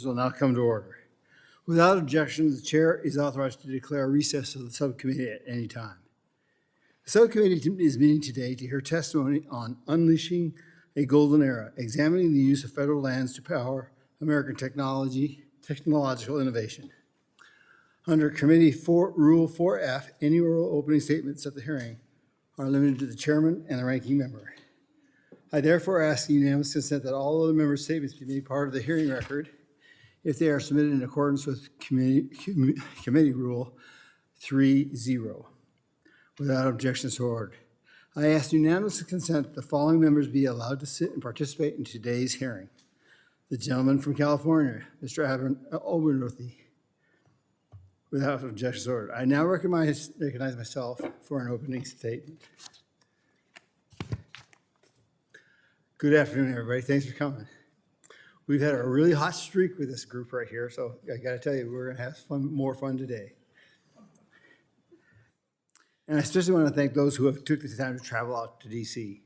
will now come to order. Without objection, the chair is authorized to declare a recess of the subcommittee at any time. The subcommittee is meeting today to hear testimony on unleashing a golden era, examining the use of federal lands to power American technological innovation. Under Committee Rule 4F, any oral opening statements at the hearing are limited to the chairman and the ranking member. I therefore ask unanimous consent that all other members' statements be made part of the hearing record if they are submitted in accordance with Committee Rule 3.0. Without objections to order. I ask unanimous consent that the following members be allowed to sit and participate in today's hearing. The gentleman from California, Mr. Obernorthy. Without objections to order. I now recognize myself for an opening statement. Good afternoon, everybody. Thanks for coming. We've had a really hot streak with this group right here, so I got to tell you, we're going to have more fun today. And I especially want to thank those who have took the time to travel out to DC.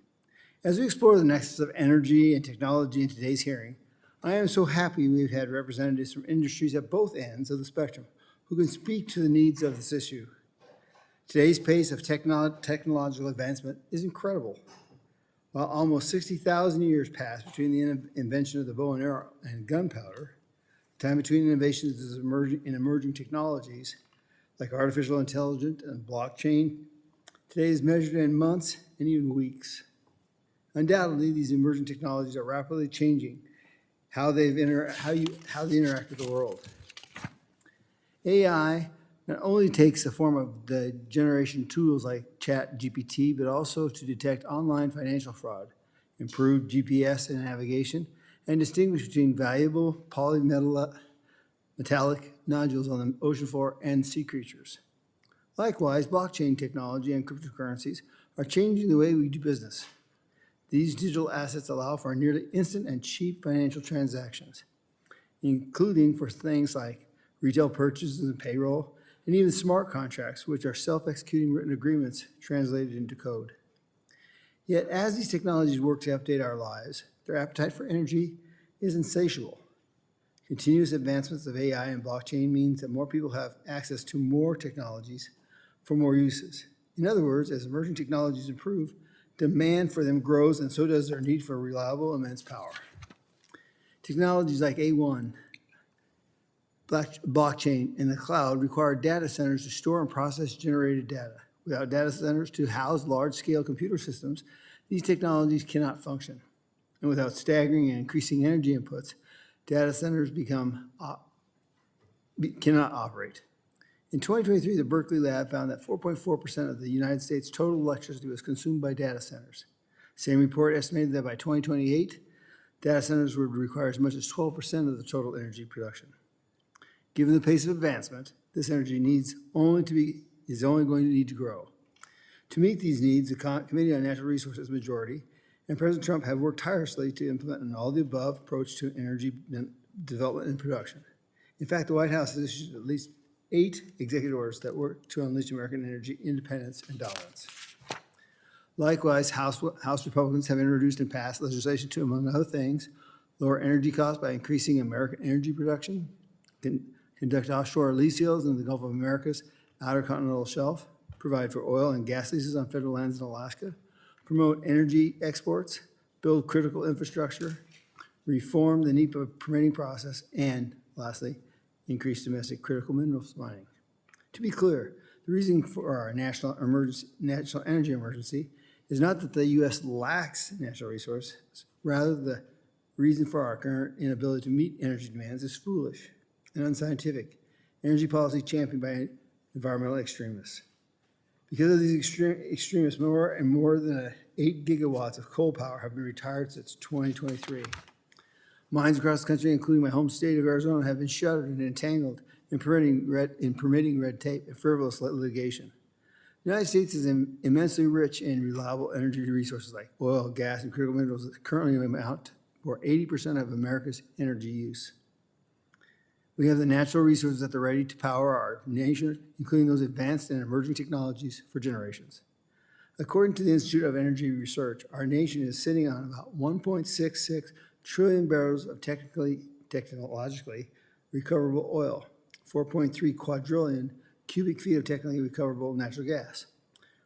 As we explore the nexus of energy and technology in today's hearing, I am so happy we've had representatives from industries at both ends of the spectrum who can speak to the needs of this issue. Today's pace of technological advancement is incredible. While almost 60,000 years passed between the invention of the bow and arrow and gunpowder, time between innovations is emerging technologies like artificial intelligence and blockchain today is measured in months and even weeks. Undoubtedly, these emerging technologies are rapidly changing how they interact with the world. AI not only takes the form of the generation tools like ChatGPT, but also to detect online financial fraud, improve GPS and navigation, and distinguish between valuable polymetallic nodules on the ocean floor and sea creatures. Likewise, blockchain technology and cryptocurrencies are changing the way we do business. These digital assets allow for nearly instant and cheap financial transactions, including for things like retail purchases and payroll, and even smart contracts, which are self-executing written agreements translated into code. Yet, as these technologies work to update our lives, their appetite for energy is insatiable. Continuous advancements of AI and blockchain means that more people have access to more technologies for more uses. In other words, as emerging technologies improve, demand for them grows, and so does their need for reliable, immense power. Technologies like A1, blockchain, and the cloud require data centers to store and process generated data. Without data centers to house large-scale computer systems, these technologies cannot function. And without staggering and increasing energy inputs, data centers cannot operate. In 2023, the Berkeley Lab found that 4.4% of the United States' total electricity was consumed by data centers. Same report estimated that by 2028, data centers would require as much as 12% of the total energy production. Given the pace of advancement, this energy is only going to need to grow. To meet these needs, the Committee on Natural Resources majority and President Trump have worked tirelessly to implement an all-the-above approach to energy development and production. In fact, the White House has issued at least 8 executive orders that work to unleash American energy independence and dominance. Likewise, House Republicans have introduced and passed legislation to, among other things, lower energy costs by increasing American energy production, conduct offshore lease sales in the Gulf of America's outer continental shelf, provide for oil and gas leases on federal lands in Alaska, promote energy exports, build critical infrastructure, reform the NEPA permitting process, and lastly, increase domestic critical minerals mining. To be clear, the reason for our national energy emergency is not that the U.S. lacks natural resources, rather the reason for our current inability to meet energy demands is foolish and unscientific energy policy championed by environmental extremists. Because of these extremists, more than 8 gigawatts of coal power have been retired since 2023. Mines across the country, including my home state of Arizona, have been shuttered and entangled in permitting red tape and frivolous litigation. The United States is immensely rich in reliable energy resources like oil, gas, and critical minerals that currently amount for 80% of America's energy use. We have the natural resources at the ready to power our nation, including those advanced and emerging technologies for generations. According to the Institute of Energy Research, our nation is sitting on about 1.66 trillion barrels of technically technologically recoverable oil, 4.3 quadrillion cubic feet of technically recoverable natural gas,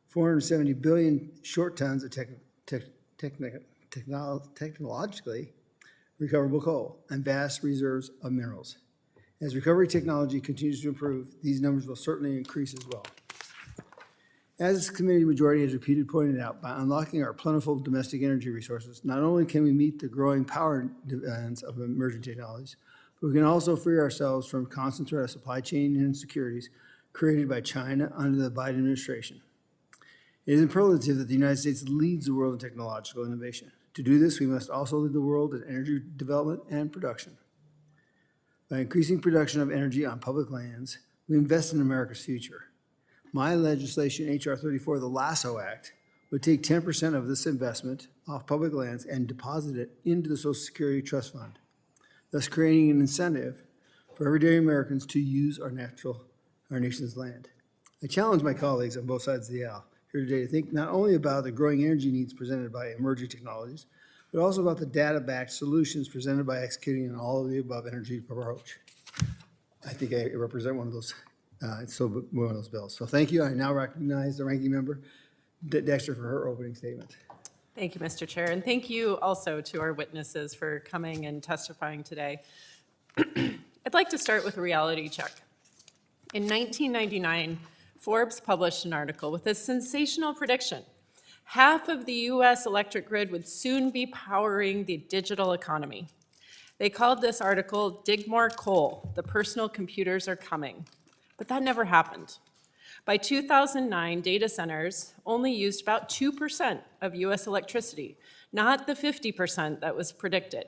470 billion short tons of technologically recoverable coal, and vast reserves of minerals. As recovery technology continues to improve, these numbers will certainly increase as well. As this committee majority has repeatedly pointed out, by unlocking our plentiful domestic energy resources, not only can we meet the growing power demands of emerging technologies, but we can also free ourselves from constant threat of supply chain insecurities created by China under the Biden administration. It is imperative that the United States leads the world in technological innovation. To do this, we must also lead the world in energy development and production. By increasing production of energy on public lands, we invest in America's future. My legislation, H.R. 34, the Lasso Act, would take 10% of this investment off public lands and deposit it into the Social Security Trust Fund, thus creating an incentive for everyday Americans to use our nation's land. I challenge my colleagues on both sides of the aisle here today to think not only about the growing energy needs presented by emerging technologies, but also about the data-backed solutions presented by executing on all of the above energy approach. I think I represent one of those. One of those bills. So thank you. I now recognize the ranking member, Dexter, for her opening statement. Thank you, Mr. Chair, and thank you also to our witnesses for coming and testifying today. I'd like to start with a reality check. In 1999, Forbes published an article with a sensational prediction. Half of the U.S. electric grid would soon be powering the digital economy. They called this article, "Dig More Coal, the Personal Computers Are Coming." But that never happened. By 2009, data centers only used about 2% of US electricity, not the 50% that was predicted.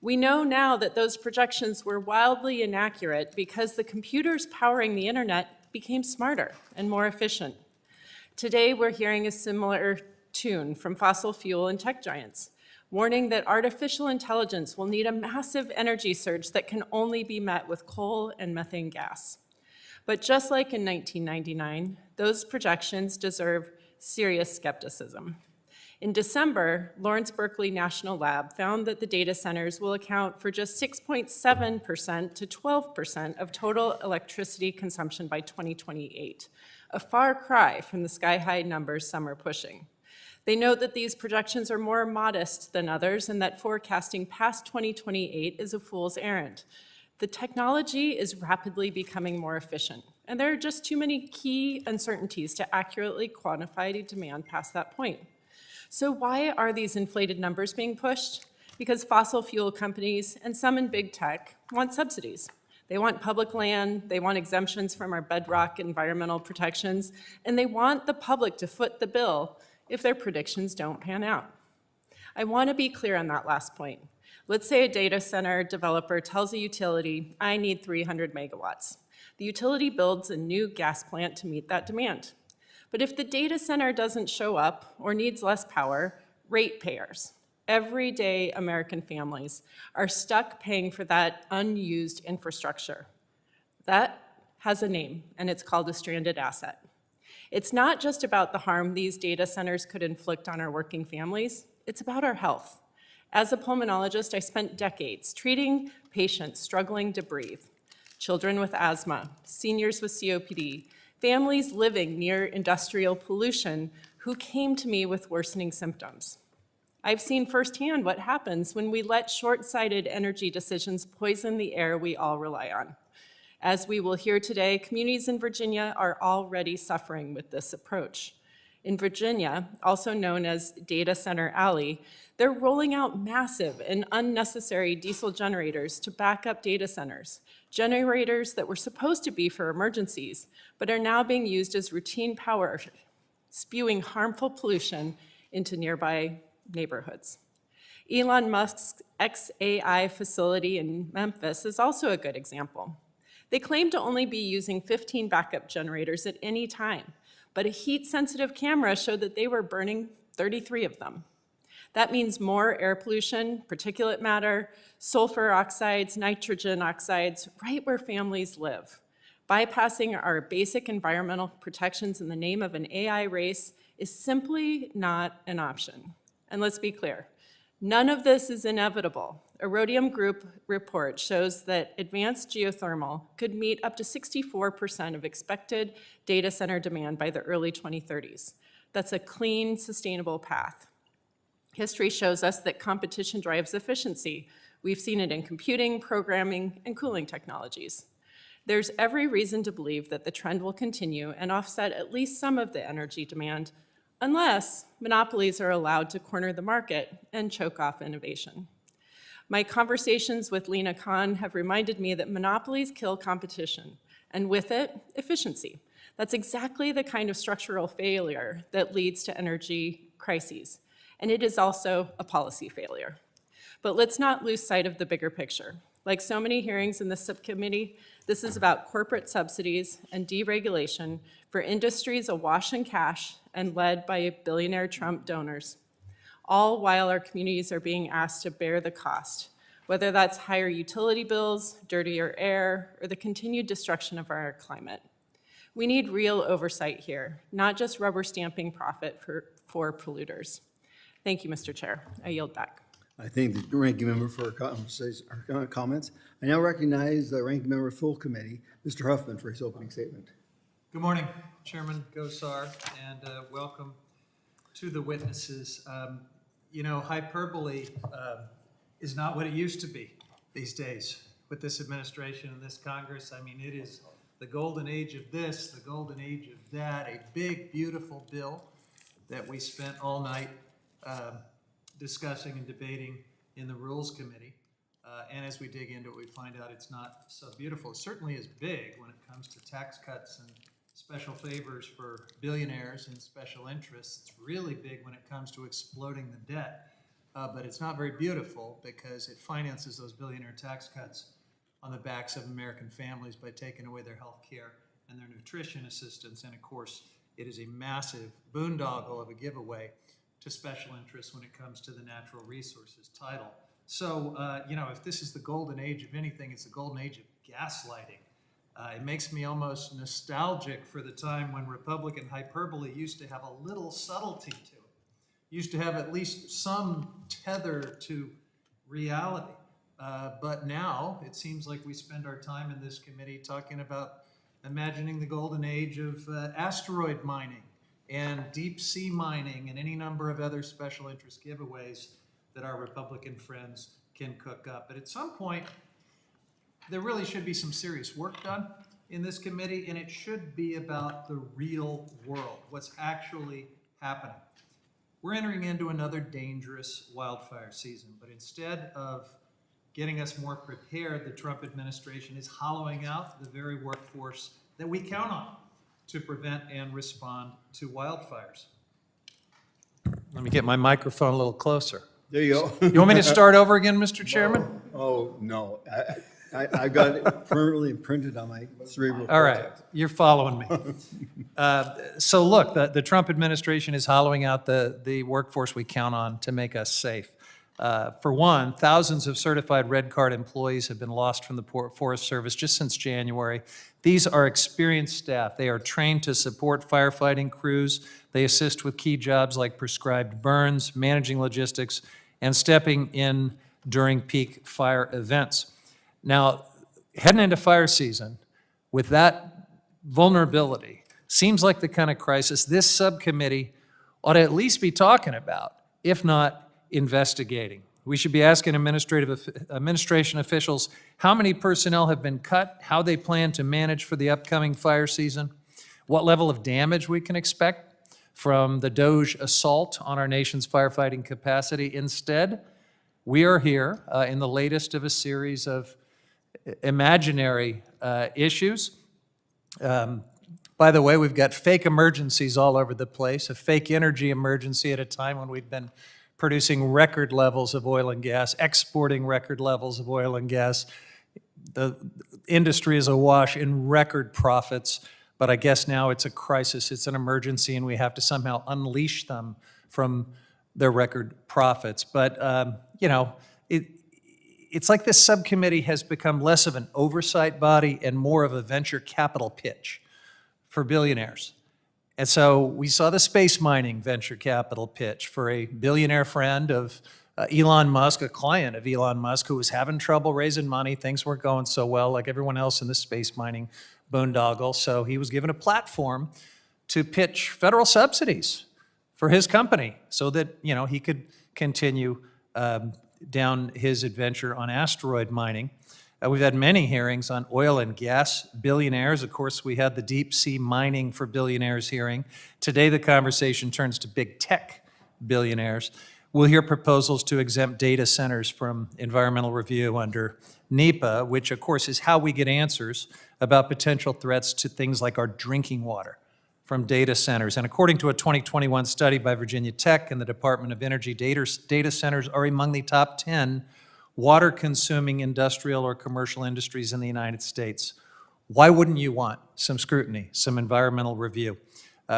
We know now that those projections were wildly inaccurate because the computers powering the internet became smarter and more efficient. Today, we're hearing a similar tune from fossil fuel and tech giants, warning that artificial intelligence will need a massive energy surge that can only be met with coal and methane gas. But just like in 1999, those projections deserve serious skepticism. In December, Lawrence Berkeley National Lab found that the data centers will account for just 6.7% to 12% of total electricity consumption by 2028, a far cry from the sky-high numbers some are pushing. They note that these projections are more modest than others and that forecasting past 2028 is a fool's errand. The technology is rapidly becoming more efficient, and there are just too many key uncertainties to accurately quantify the demand past that point. So why are these inflated numbers being pushed? Because fossil fuel companies and some in big tech want subsidies. They want public land, they want exemptions from our bedrock environmental protections, and they want the public to foot the bill if their predictions don't pan out. I want to be clear on that last point. Let's say a data center developer tells a utility, I need 300 megawatts. The utility builds a new gas plant to meet that demand. But if the data center doesn't show up or needs less power, ratepayers, everyday American families, are stuck paying for that unused infrastructure. That has a name, and it's called a stranded asset. It's not just about the harm these data centers could inflict on our working families, it's about our health. As a pulmonologist, I spent decades treating patients struggling to breathe, children with asthma, seniors with COPD, families living near industrial pollution who came to me with worsening symptoms. I've seen firsthand what happens when we let short-sighted energy decisions poison the air we all rely on. As we will hear today, communities in Virginia are already suffering with this approach. In Virginia, also known as Data Center Alley, they're rolling out massive and unnecessary diesel generators to back up data centers, generators that were supposed to be for emergencies, but are now being used as routine power, spewing harmful pollution into nearby neighborhoods. Elon Musk's XAI facility in Memphis is also a good example. They claim to only be using 15 backup generators at any time, but a heat-sensitive camera showed that they were burning 33 of them. That means more air pollution, particulate matter, sulfur oxides, nitrogen oxides, right where families live. Bypassing our basic environmental protections in the name of an AI race is simply not an option. And let's be clear, None of this is inevitable. A Rhodium Group report shows that advanced geothermal could meet up to 64% of expected data center demand by the early 2030s. That's a clean, sustainable path. History shows us that competition drives efficiency. We've seen it in computing, programming, and cooling technologies. There's every reason to believe that the trend will continue and offset at least some of the energy demand, unless monopolies are allowed to corner the market and choke off innovation. My conversations with Lena Khan have reminded me that monopolies kill competition, and with it, efficiency. That's exactly the kind of structural failure that leads to energy crises, and it is also a policy failure. But let's not lose sight of the bigger picture. Like so many hearings in the subcommittee, this is about corporate subsidies and deregulation for industries awash in cash and led by billionaire Trump donors, all while our communities are being asked to bear the cost, whether that's higher utility bills, dirtier air, or the continued destruction of our climate. We need real oversight here, not just rubber stamping profit for polluters. Thank you, Mr. Chair. I yield back. I thank the ranking member for her comments. I now recognize the ranking member full committee, Mr. Huffman, for his opening statement. Good morning, Chairman Gosar, and welcome to the witnesses. You know, hyperbole is not what it used to be these days with this administration and this Congress. I mean, it is the golden age of this, the golden age of that, a big, beautiful bill that we spent all night discussing and debating in the Rules Committee. And as we dig into it, we find out it's not so beautiful. It certainly is big when it comes to tax cuts and special favors for billionaires and special interests. It's really big when it comes to exploding the debt. But it's not very beautiful because it finances those billionaire tax cuts on the backs of American families by taking away their health care and their nutrition assistance. And of course, it is a massive boondoggle of a giveaway to special interests when it comes to the natural resources title. So, you know, if this is the golden age of anything, it's the golden age of gaslighting. It makes me almost nostalgic for the time when Republican hyperbole used to have a little subtlety to it, used to have at least some tether to reality. But now it seems like we spend our time in this committee talking about imagining the golden age of asteroid mining and deep sea mining and any number of other special interest giveaways that our Republican friends can cook up. But at some point, there really should be some serious work done in this committee, and it should be about the real world, what's actually happening. We're entering into another dangerous wildfire season, but instead of getting us more prepared, the Trump administration is hollowing out the very workforce that we count on to prevent and respond to wildfires. Let me get my microphone a little closer. There you go. You want me to start over again, Mr. Chairman? Oh, no. I've got it permanently imprinted on my cerebral All right, cortex. you're following me. So look, the Trump administration is hollowing out the workforce we count on to make us safe. For one, thousands of certified red card employees have been lost from the Forest Service just since January. These are experienced staff. They are trained to support firefighting crews. They assist with key jobs like prescribed burns, managing logistics, and stepping in during peak fire events. Now, heading into fire season with that vulnerability seems like the kind of crisis this subcommittee ought to at least be talking about, if not investigating. We should be asking administration officials how many personnel have been cut, how they plan to manage for the upcoming fire season, what level of damage we can expect from the DOGE assault on our nation's firefighting capacity. Instead, we are here in the latest of a series of imaginary issues. By the way, we've got fake emergencies all over the place, a fake energy emergency at a time when we've been producing record levels of oil and gas, exporting record levels of oil and gas. The industry is awash in record profits, but I guess now it's a crisis, it's an emergency, and we have to somehow unleash them from their record profits. But, you know, it's like this subcommittee has become less of an oversight body and more of a venture capital pitch for billionaires. And so we saw the space mining venture capital pitch for a billionaire friend of Elon Musk, a client of Elon Musk, who was having trouble raising money. Things weren't going so well, like everyone else in the space mining boondoggle. So he was given a platform to pitch federal subsidies for his company so that, he could continue down his adventure on asteroid mining. We've had many hearings on oil and gas billionaires. Of course, we had the deep sea mining for billionaires hearing. Today, the conversation turns to big tech billionaires. We'll hear proposals to exempt data centers from environmental review under NEPA, which of course is how we get answers about potential threats to things like our drinking water from data centers. And according to a 2021 study by Virginia Tech and the Department of Energy, data centers are among the top 10 water-consuming industrial or commercial industries in the United States. Why wouldn't you want some scrutiny, some environmental review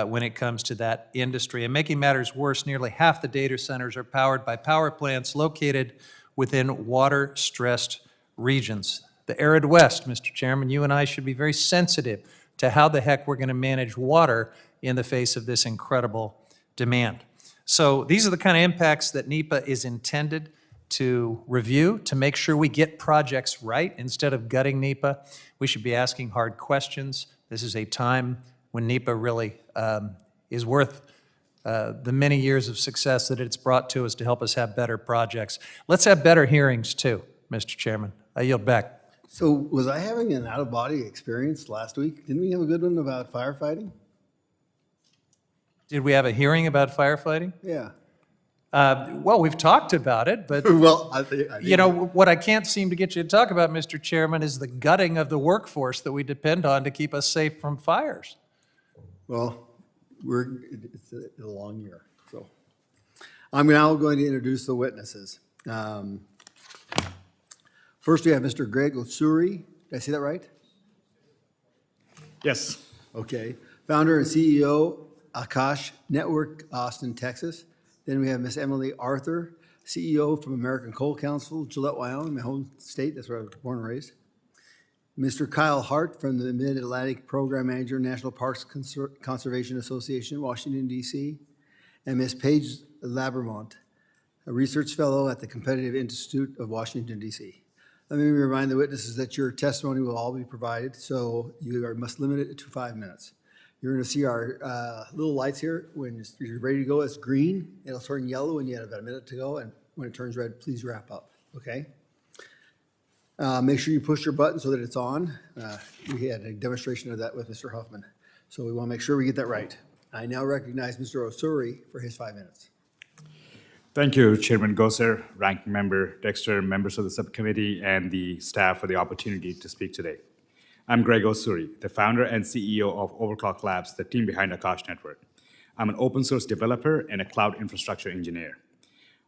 when it comes to that industry? And making matters worse, nearly half the data centers are powered by power plants located within water-stressed regions. The arid West, Mr. Chairman, you and I should be very sensitive to how the heck we're going to manage water in the face of this incredible demand. So these are the kind of impacts that NEPA is intended to review, to make sure we get projects right. Instead of gutting NEPA, we should be asking hard questions. This is a time when NEPA really is worth the many years of success that it's brought to us to help us have better projects. Let's have better hearings too, Mr. Chairman. I yield back. So was I having an out-of-body experience last week? Didn't we have a good one about firefighting? Did we have a hearing about firefighting? Yeah. Well, we've talked about it, but Well, I what I can't seem to get you to talk about, Mr. Chairman, is the gutting of the workforce that we depend on to keep us safe from fires. Well, it's a long year, so. I'm now going to introduce the witnesses. First, we have Mr. Greg Osuri. Did I say that right? Yes. Okay. Founder and CEO, Akash Network, Austin, Texas. Then we have Miss Emily Arthur, CEO from American Coal Council, Gillette, Wyoming, my home state. That's where I was born and raised. Mr. Kyle Hart from the Mid-Atlantic Program Manager, National Parks Conservation Association, Washington, D.C. And Miss Paige Lambermont, a research fellow at the Competitive Institute of Washington, D.C. Let me remind the witnesses that your testimony will all be provided, so you must limit it to 5 minutes. You're going to see our little lights here. When you're ready to go, it's green. It'll turn yellow when you have about a minute to go, and when it turns red, please wrap up, okay? Make sure you push your button so that it's on. We had a demonstration of that with Mr. Huffman, so we want to make sure we get that right. I now recognize Mr. Osuri for his 5 minutes. Thank you, Chairman Gosar, Ranking Member Dexter, members of the subcommittee, and the staff for the opportunity to speak today. I'm Greg Osuri, the founder and CEO of Overclock Labs, the team behind Akash Network. I'm an open source developer and a cloud infrastructure engineer.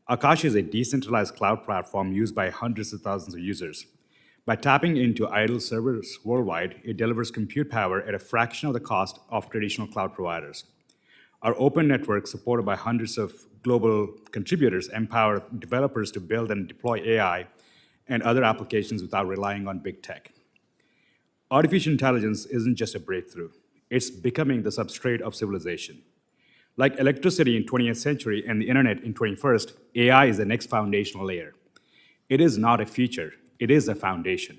Akash is a decentralized cloud platform used by hundreds of thousands of users. By tapping into idle servers worldwide, it delivers compute power at a fraction of the cost of traditional cloud providers. Our open network, supported by hundreds of global contributors, empower developers to build and deploy AI and other applications without relying on big tech. Artificial intelligence isn't just a breakthrough. It's becoming the substrate of civilization. Like electricity in 20th century and the internet in 21st, AI is the next foundational layer. It is not a feature, it is a foundation.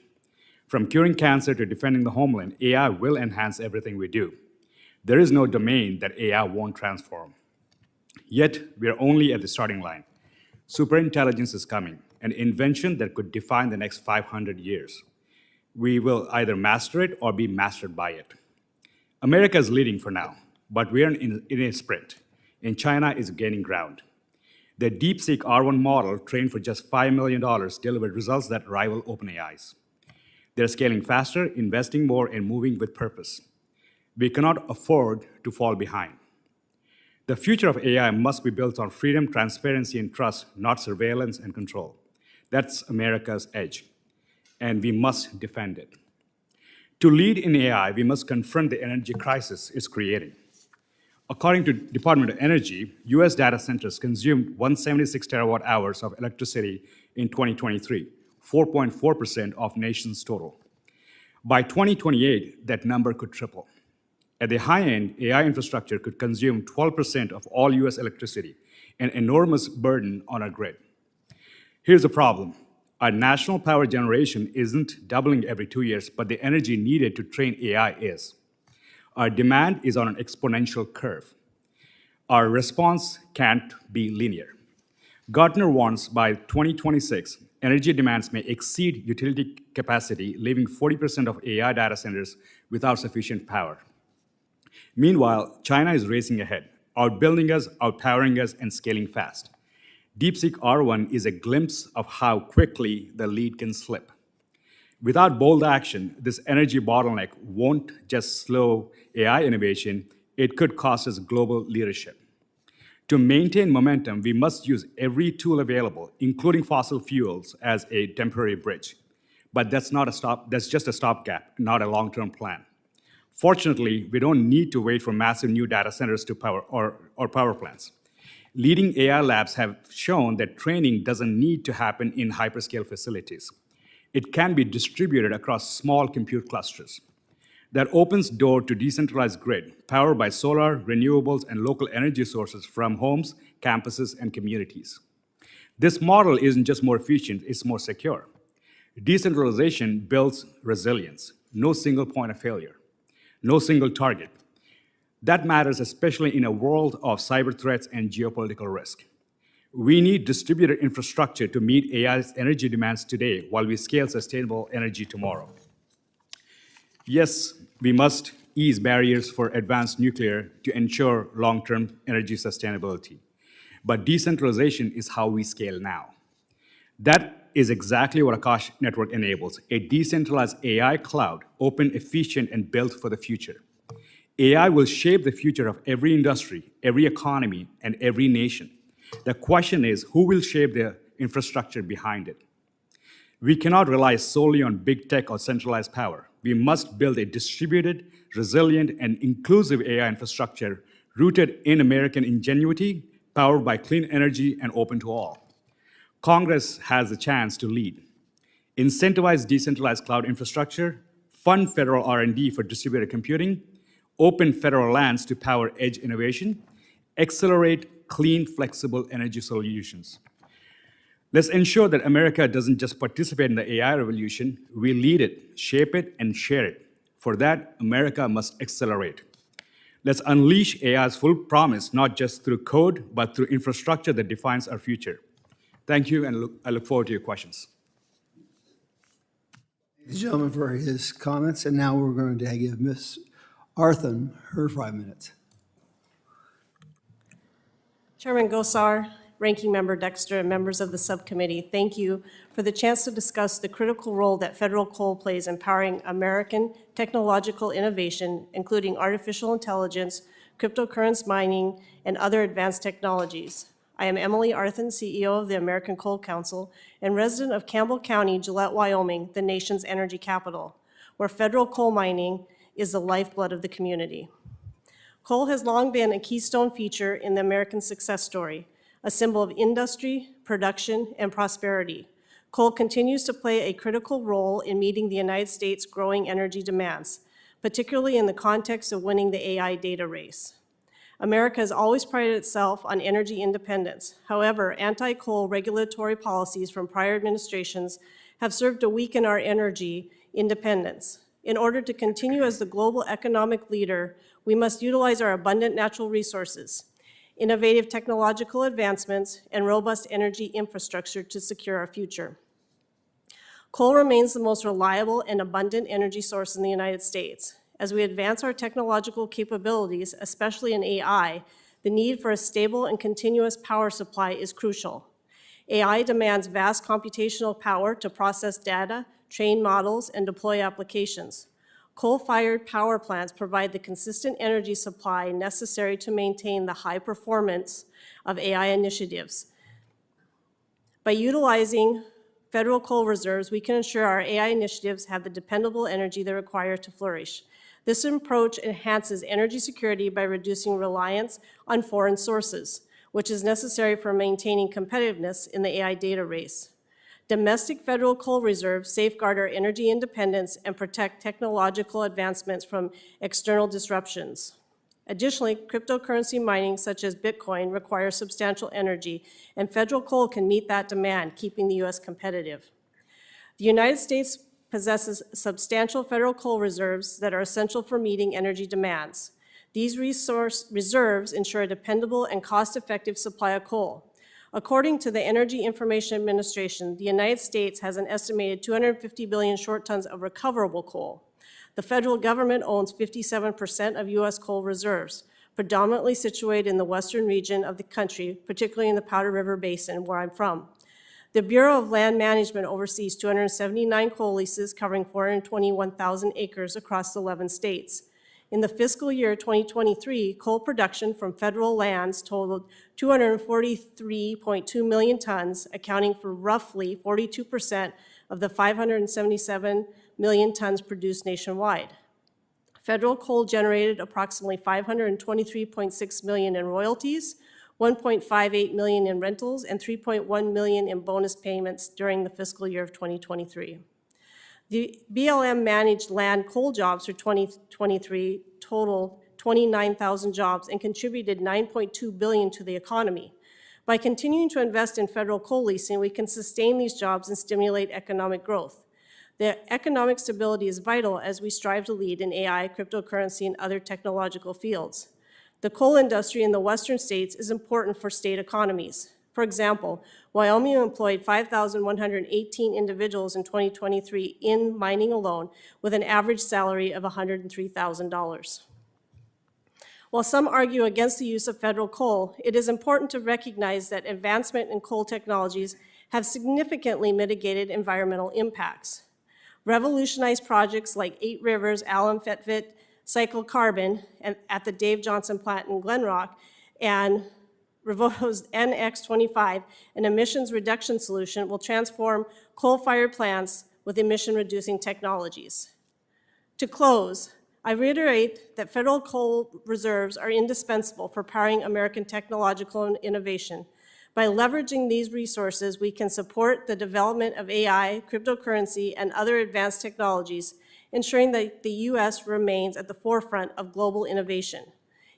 From curing cancer to defending the homeland, AI will enhance everything we do. There is no domain that AI won't transform. Yet, we are only at the starting line. Superintelligence is coming, an invention that could define the next 500 years. We will either master it or be mastered by it. America is leading for now, but we are in a sprint, and China is gaining ground. The DeepSeek R1 model, trained for just $5 million, delivered results that rival OpenAI's. They're scaling faster, investing more, and moving with purpose. We cannot afford to fall behind. The future of AI must be built on freedom, transparency, and trust, not surveillance and control. That's America's edge, and we must defend it. To lead in AI, we must confront the energy crisis it's creating. According to Department of Energy, US data centers consumed 176 terawatt hours of electricity in 2023, 4.4% of nation's total. By 2028, that number could triple. At the high end, AI infrastructure could consume 12% of all US electricity, an enormous burden on our grid. Here's the problem. Our national power generation isn't doubling every 2 years, but the energy needed to train AI is. Our demand is on an exponential curve. Our response can't be linear. Gartner warns by 2026, energy demands may exceed utility capacity, leaving 40% of AI data centers without sufficient power. Meanwhile, China is racing ahead, outbuilding us, outpowering us, and scaling fast. DeepSeek R1 is a glimpse of how quickly the lead can slip. Without bold action, this energy bottleneck won't just slow AI innovation, it could cost us global leadership. To maintain momentum, we must use every tool available, including fossil fuels, as a temporary bridge. But that's just a stopgap, not a long-term plan. Fortunately, we don't need to wait for massive new data centers to power or power plants. Leading AI labs have shown that training doesn't need to happen in hyperscale facilities. It can be distributed across small compute clusters. That opens door to decentralized grid, powered by solar, renewables, and local energy sources from homes, campuses, and communities. This model isn't just more efficient, it's more secure. Decentralization builds resilience, no single point of failure, no single target. That matters especially in a world of cyber threats and geopolitical risk. We need distributed infrastructure to meet AI's energy demands today while we scale sustainable energy tomorrow. Yes, we must ease barriers for advanced nuclear to ensure long-term energy sustainability. But decentralization is how we scale now. That is exactly what Akash Network enables, a decentralized AI cloud, open, efficient, and built for the future. AI will shape the future of every industry, every economy, and every nation. The question is, who will shape the infrastructure behind it? We cannot rely solely on big tech or centralized power. We must build a distributed, resilient, and inclusive AI infrastructure rooted in American ingenuity, powered by clean energy, and open to all. Congress has the chance to lead. Incentivize decentralized cloud infrastructure, fund federal R&D for distributed computing, open federal lands to power edge innovation, accelerate clean, flexible energy solutions. Let's ensure that America doesn't just participate in the AI revolution, we lead it, shape it, and share it. For that, America must accelerate. Let's unleash AI's full promise, not just through code, but through infrastructure that defines our future. Thank you, and I look forward to your questions. Thank the gentleman for his comments, and now we're going to give Ms. Arthun her 5 minutes. Chairman Gosar, Ranking Member Dexter, and members of the subcommittee, thank you for the chance to discuss the critical role that federal coal plays in powering American technological innovation, including artificial intelligence, cryptocurrency mining, and other advanced technologies. I am Emily Arthun, CEO of the American Coal Council and resident of Campbell County, Gillette, Wyoming, the nation's energy capital, where federal coal mining is the lifeblood of the community. Coal has long been a keystone feature in the American success story, a symbol of industry, production, and prosperity. Coal continues to play a critical role in meeting the United States' growing energy demands, particularly in the context of winning the AI data race. America has always prided itself on energy independence. However, anti-coal regulatory policies from prior administrations have served to weaken our energy independence. In order to continue as the global economic leader, we must utilize our abundant natural resources, innovative technological advancements, and robust energy infrastructure to secure our future. Coal remains the most reliable and abundant energy source in the United States. As we advance our technological capabilities, especially in AI, the need for a stable and continuous power supply is crucial. AI demands vast computational power to process data, train models, and deploy applications. Coal-fired power plants provide the consistent energy supply necessary to maintain the high performance of AI initiatives. By utilizing federal coal reserves, we can ensure our AI initiatives have the dependable energy they require to flourish. This approach enhances energy security by reducing reliance on foreign sources, which is necessary for maintaining competitiveness in the AI data race. Domestic federal coal reserves safeguard our energy independence and protect technological advancements from external disruptions. Additionally, cryptocurrency mining such as Bitcoin requires substantial energy, and federal coal can meet that demand, keeping the U.S. competitive. The United States possesses substantial federal coal reserves that are essential for meeting energy demands. These reserves ensure a dependable and cost-effective supply of coal. According to the Energy Information Administration, the United States has an estimated 250 billion short tons of recoverable coal. The federal government owns 57% of U.S. coal reserves, predominantly situated in the western region of the country, particularly in the Powder River Basin, where I'm from. The Bureau of Land Management oversees 279 coal leases covering 421,000 acres across 11 states. In the fiscal year 2023, coal production from federal lands totaled 243.2 million tons, accounting for roughly 42% of the 577 million tons produced nationwide. Federal coal generated approximately $523.6 million in royalties, $1.58 million in rentals, and $3.1 million in bonus payments during the fiscal year of 2023. The BLM managed land coal jobs for 2023 totaled 29,000 jobs and contributed $9.2 billion to the economy. By continuing to invest in federal coal leasing, we can sustain these jobs and stimulate economic growth. The economic stability is vital as we strive to lead in AI, cryptocurrency, and other technological fields. The coal industry in the western states is important for state economies. For example, Wyoming employed 5,118 individuals in 2023 in mining alone, with an average salary of $103,000. While some argue against the use of federal coal, it is important to recognize that advancement in coal technologies have significantly mitigated environmental impacts. Revolutionized projects like 8 Rivers, Alum Fetfit, Cycle Carbon at the Dave Johnson plant in Glenrock, and Revoto's NX25, an emissions reduction solution, will transform coal-fired plants with emission-reducing technologies. To close, I reiterate that federal coal reserves are indispensable for powering American technological innovation. By leveraging these resources, we can support the development of AI, cryptocurrency, and other advanced technologies, ensuring that the U.S. remains at the forefront of global innovation.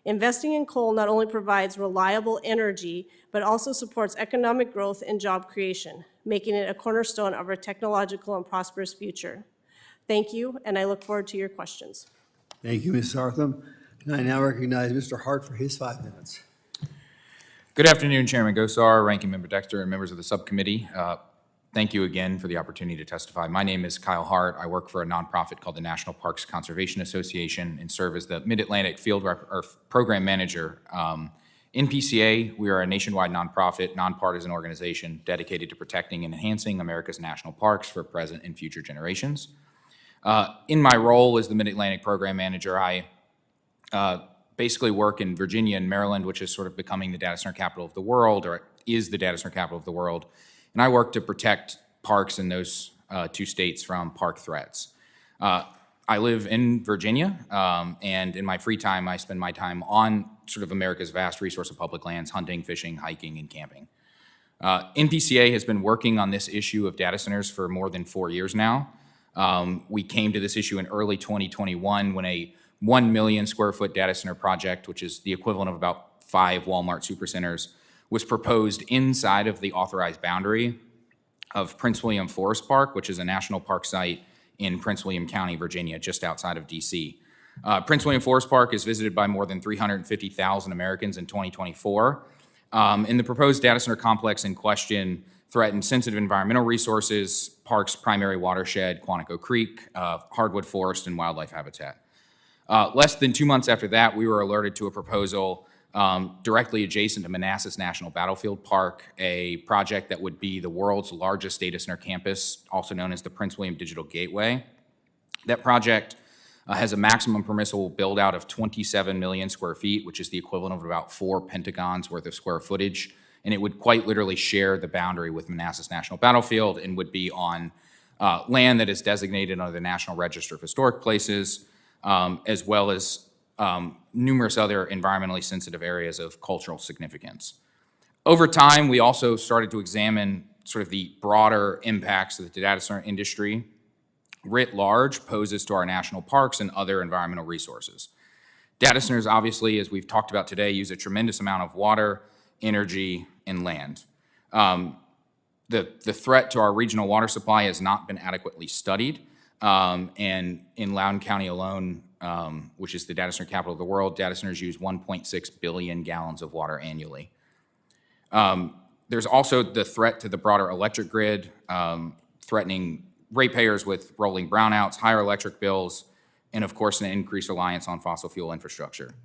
Investing in coal not only provides reliable energy, but also supports economic growth and job creation, making it a cornerstone of our technological and prosperous future. Thank you, and I look forward to your questions. Thank you, Ms. Arthun. And I now recognize Mr. Hart for his 5 minutes. Good afternoon, Chairman Gosar, Ranking Member Dexter, and members of the subcommittee. Thank you again for the opportunity to testify. My name is Kyle Hart. I work for a nonprofit called the National Parks Conservation Association and serve as the Mid-Atlantic Field Program Manager. In PCA, we are a nationwide nonprofit, nonpartisan organization dedicated to protecting and enhancing America's national parks for present and future generations. In my role as the Mid-Atlantic Program Manager, I basically work in Virginia and Maryland, which is sort of becoming the data center capital of the world, or is the data center capital of the world. And I work to protect parks in those 2 states from park threats. I live in Virginia, and in my free time, I spend my time on sort of America's vast resource of public lands, hunting, fishing, hiking, and camping. NPCA has been working on this issue of data centers for more than 4 years now. We came to this issue in early 2021 when a 1 million square foot data center project, which is the equivalent of about 5 Walmart supercenters, was proposed inside of the authorized boundary of Prince William Forest Park, which is a national park site in Prince William County, Virginia, just outside of DC. Prince William Forest Park is visited by more than 350,000 Americans in 2024. And the proposed data center complex in question threatened sensitive environmental resources, park's primary watershed, Quantico Creek, hardwood forest, and wildlife habitat. Less than 2 months after that, we were alerted to a proposal directly adjacent to Manassas National Battlefield Park, a project that would be the world's largest data center campus, also known as the Prince William Digital Gateway. That project has a maximum permissible build out of 27 million square feet, which is the equivalent of about 4 Pentagons worth of square footage. And it would quite literally share the boundary with Manassas National Battlefield and would be on land that is designated under the National Register of Historic Places, as well as numerous other environmentally sensitive areas of cultural significance. Over time, we also started to examine sort of the broader impacts that the data center industry writ large poses to our national parks and other environmental resources. Data centers, obviously, as we've talked about today, use a tremendous amount of water, energy, and land. The threat to our regional water supply has not been adequately studied. And in Loudoun County alone, which is the data center capital of the world, data centers use 1.6 billion gallons of water annually. There's also the threat to the broader electric grid, threatening ratepayers with rolling brownouts, higher electric bills, and of course, an increased reliance on fossil fuel infrastructure.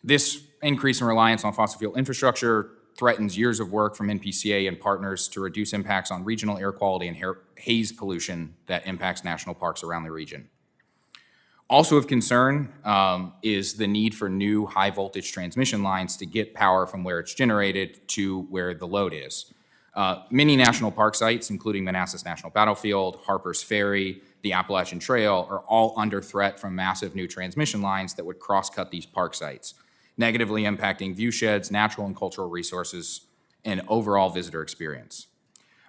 This increase in reliance on fossil fuel infrastructure threatens years of work from NPCA and partners to reduce impacts on regional air quality and haze pollution that impacts national parks around the region. Also of concern is the need for new high voltage transmission lines to get power from where it's generated to where the load is. Many national park sites, including Manassas National Battlefield, Harper's Ferry, the Appalachian Trail, are all under threat from massive new transmission lines that would cross-cut these park sites, negatively impacting view sheds, natural and cultural resources, and overall visitor experience.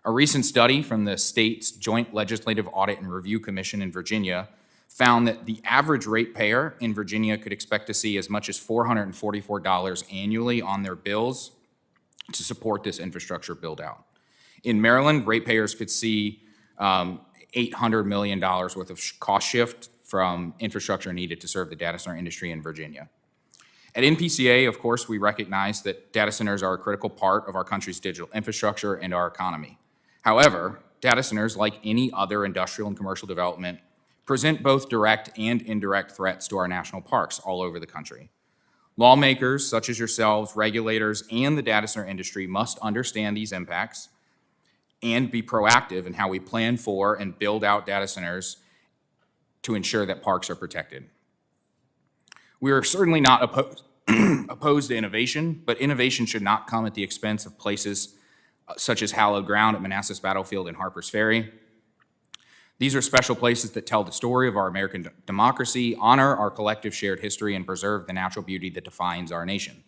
A recent study from the state's Joint Legislative Audit and Review Commission in Virginia found that the average ratepayer in Virginia could expect to see as much as $444 annually on their bills to support this infrastructure build-out. In Maryland, ratepayers could see $800 million worth of cost shift from infrastructure needed to serve the data center industry in Virginia. At NPCA, of course, we recognize that data centers are a critical part of our country's digital infrastructure and our economy. However, data centers, like any other industrial and commercial development, present both direct and indirect threats to our national parks all over the country. Lawmakers, such as yourselves, regulators, and the data center industry must understand these impacts and be proactive in how we plan for and build out data centers to ensure that parks are protected. We are certainly not opposed to innovation, but innovation should not come at the expense of places such as hallowed ground at Manassas Battlefield and Harper's Ferry. These are special places that tell the story of our American democracy, honor our collective shared history, and preserve the natural beauty that defines our nation.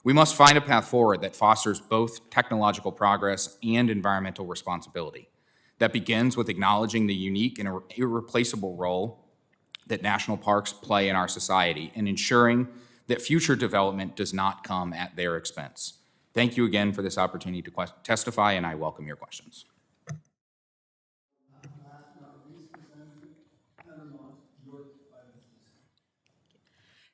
We must find a path forward that fosters both technological progress and environmental responsibility. That begins with acknowledging the unique and irreplaceable role that national parks play in our society and ensuring that future development does not come at their expense. Thank you again for this opportunity to testify, and I welcome your questions.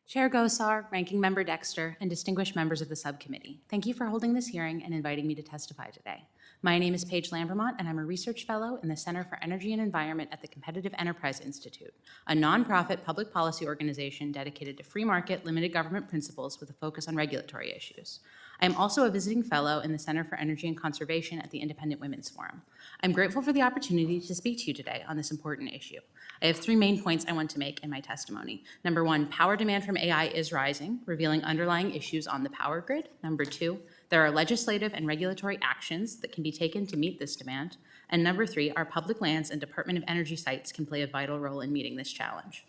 Chair Gosar, Ranking Member Dexter, and distinguished members of the subcommittee, thank you for holding this hearing and inviting me to testify today. My name is Paige Lambermont, and I'm a research fellow in the Center for Energy and Environment at the Competitive Enterprise Institute, a nonprofit public policy organization dedicated to free market, limited government principles with a focus on regulatory issues. I am also a visiting fellow in the Center for Energy and Conservation at the Independent Women's Forum. I'm grateful for the opportunity to speak to you today on this important issue. I have 3 main points I want to make in my testimony. Number 1, power demand from AI is rising, revealing underlying issues on the power grid. Number 2, there are legislative and regulatory actions that can be taken to meet this demand. And number 3, our public lands and Department of Energy sites can play a vital role in meeting this challenge.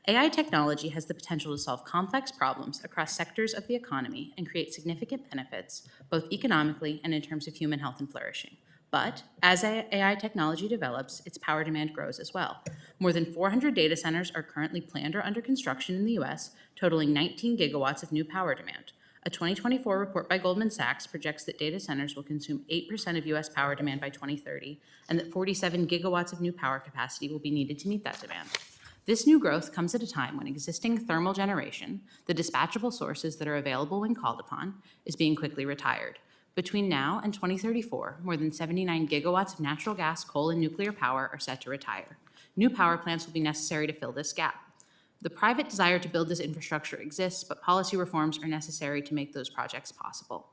AI technology has the potential to solve complex problems across sectors of the economy and create significant benefits, both economically and in terms of human health and flourishing. But as AI technology develops, its power demand grows as well. More than 400 data centers are currently planned or under construction in the US, totaling 19 gigawatts of new power demand. A 2024 report by Goldman Sachs projects that data centers will consume 8% of US power demand by 2030, and that 47 gigawatts of new power capacity will be needed to meet that demand. This new growth comes at a time when existing thermal generation, the dispatchable sources that are available when called upon, is being quickly retired. Between now and 2034, more than 79 gigawatts of natural gas, coal, and nuclear power are set to retire. New power plants will be necessary to fill this gap. The private desire to build this infrastructure exists, but policy reforms are necessary to make those projects possible.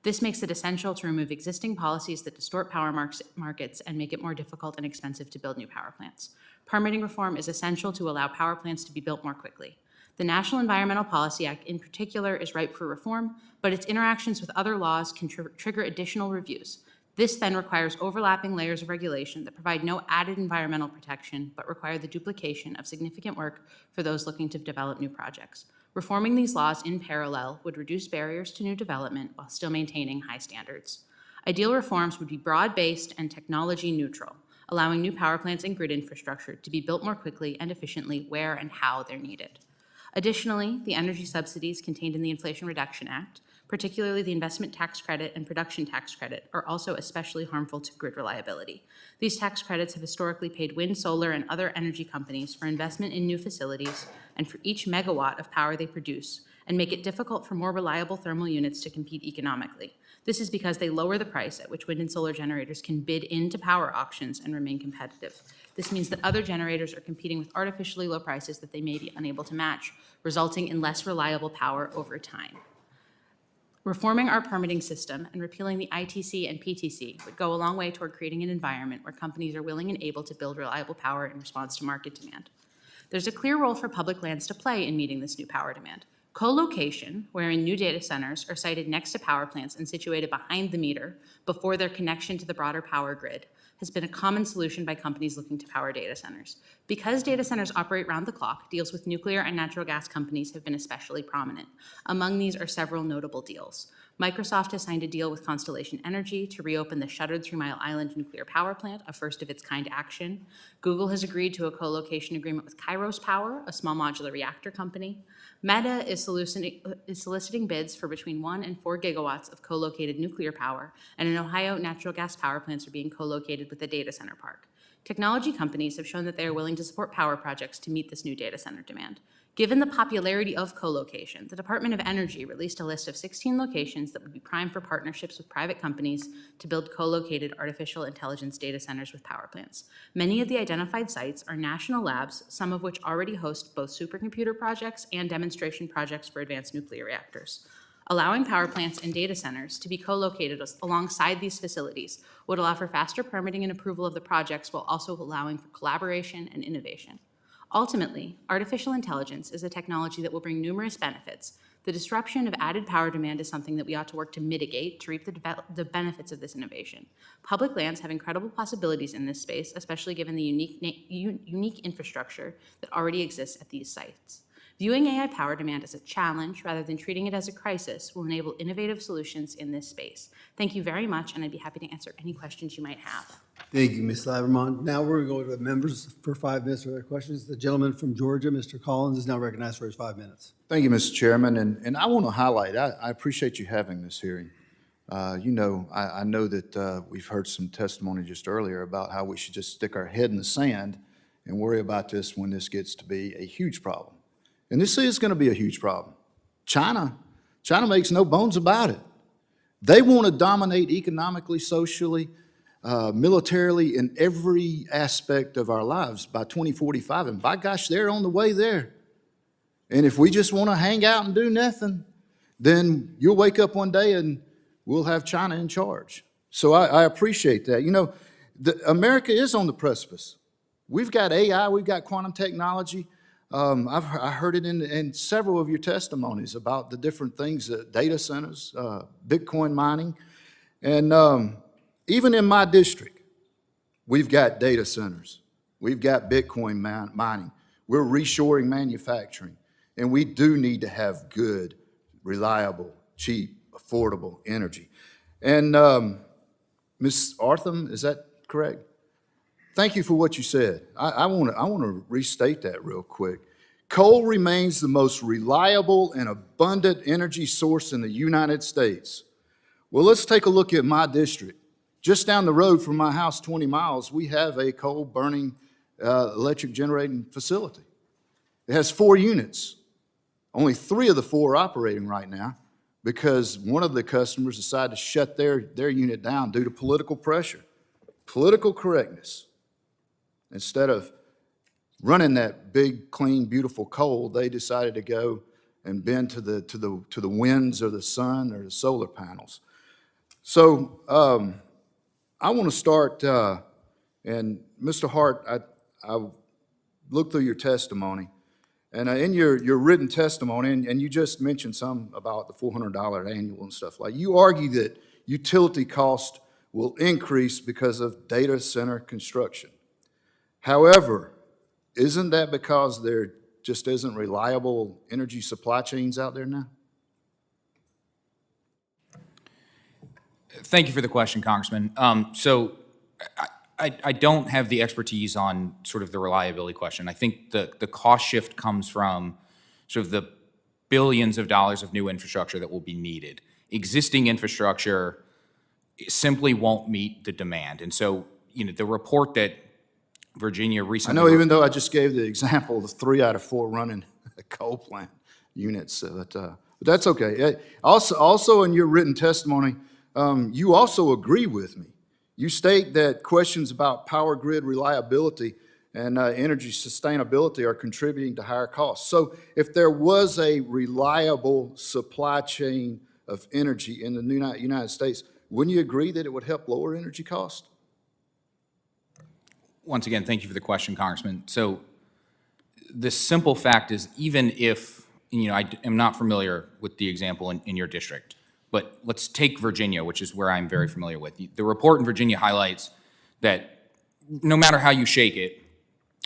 This makes it essential to remove existing policies that distort power markets and make it more difficult and expensive to build new power plants. Permitting reform is essential to allow power plants to be built more quickly. The National Environmental Policy Act in particular is ripe for reform, but its interactions with other laws can trigger additional reviews. This then requires overlapping layers of regulation that provide no added environmental protection, but require the duplication of significant work for those looking to develop new projects. Reforming these laws in parallel would reduce barriers to new development while still maintaining high standards. Ideal reforms would be broad-based and technology neutral. allowing new power plants and grid infrastructure to be built more quickly and efficiently where and how they're needed. Additionally, the energy subsidies contained in the Inflation Reduction Act, particularly the investment tax credit and production tax credit, are also especially harmful to grid reliability. These tax credits have historically paid wind, solar, and other energy companies for investment in new facilities and for each megawatt of power they produce, and make it difficult for more reliable thermal units to compete economically. This is because they lower the price at which wind and solar generators can bid into power auctions and remain competitive. This means that other generators are competing with artificially low prices that they may be unable to match, resulting in less reliable power over time. Reforming our permitting system and repealing the ITC and PTC would go a long way toward creating an environment where companies are willing and able to build reliable power in response to market demand. There's a clear role for public lands to play in meeting this new power demand. Co-location, wherein new data centers are sited next to power plants and situated behind the meter before their connection to the broader power grid, has been a common solution by companies looking to power data centers. Because data centers operate round the clock, deals with nuclear and natural gas companies have been especially prominent. Among these are several notable deals. Microsoft has signed a deal with Constellation Energy to reopen the shuttered 3 Mile Island nuclear power plant, a first-of-its-kind action. Google has agreed to a co-location agreement with Kairos Power, a small modular reactor company. Meta is soliciting bids for between 1 and 4 gigawatts of co-located nuclear power, and in Ohio, natural gas power plants are being co-located with a data center park. Technology companies have shown that they are willing to support power projects to meet this new data center demand. Given the popularity of co-location, the Department of Energy released a list of 16 locations that would be prime for partnerships with private companies to build co-located artificial intelligence data centers with power plants. Many of the identified sites are national labs, some of which already host both supercomputer projects and demonstration projects for advanced nuclear reactors. Allowing power plants and data centers to be co-located alongside these facilities would allow for faster permitting and approval of the projects while also allowing for collaboration and innovation. Ultimately, artificial intelligence is a technology that will bring numerous benefits. The disruption of added power demand is something that we ought to work to mitigate to reap the benefits of this innovation. Public lands have incredible possibilities in this space, especially given the unique infrastructure that already exists at these sites. Viewing AI power demand as a challenge rather than treating it as a crisis will enable innovative solutions in this space. Thank you very much, and I'd be happy to answer any questions you might have. Thank you, Ms. Lambermont. Now we're going to go to the members for 5 minutes for their questions. The gentleman from Georgia, Mr. Collins, is now recognized for his 5 minutes. Thank you, Mr. Chairman, and I want to highlight, I appreciate you having this hearing. I know that we've heard some testimony just earlier about how we should just stick our head in the sand and worry about this when this gets to be a huge problem. And this is going to be a huge problem. China makes no bones about it. They want to dominate economically, socially, militarily, in every aspect of our lives by 2045. And by gosh, they're on the way there. And if we just want to hang out and do nothing, then you'll wake up one day and we'll have China in charge. So I appreciate that. You know, America is on the precipice. We've got AI, we've got quantum technology. I heard it in several of your testimonies about the different things, data centers, Bitcoin mining. And even in my district, we've got data centers. We've got Bitcoin mining. We're reshoring manufacturing. And we do need to have good, reliable, cheap, affordable energy. And Ms. Arthun, is that correct? Thank you for what you said. I want to restate that real quick. Coal remains the most reliable and abundant energy source in the United States. Well, let's take a look at my district. Just down the road from my house, 20 miles, we have a coal-burning electric generating facility. It has 4 units. Only 3 of the 4 are operating right now because one of the customers decided to shut their unit down due to political pressure, political correctness. Instead of running that big, clean, beautiful coal, they decided to go and bend to the winds or the sun or the solar panels. So I want to start, and Mr. Hart, I looked through your testimony, and in your written testimony, and you just mentioned some about the $400 annual and stuff like, you argue that utility cost will increase because of data center construction. However, isn't that because there just isn't reliable energy supply chains out there now? Thank you for the question, Congressman. So I don't have the expertise on sort of the reliability question. I think the cost shift comes from sort of the billions of dollars of new infrastructure that will be needed. Existing infrastructure simply won't meet the demand. And so, the report that Virginia I recently. know, even though I just gave the example of the 3 out of 4 running coal plant units, but that's okay. Also, in your written testimony, you also agree with me. You state that questions about power grid reliability and energy sustainability are contributing to higher costs. So if there was a reliable supply chain of energy in the United States, wouldn't you agree that it would help lower energy costs? Once again, thank you for the question, Congressman. So the simple fact is, even if, I am not familiar with the example in your district, but let's take Virginia, which is where I'm very familiar with. The report in Virginia highlights that no matter how you shake it,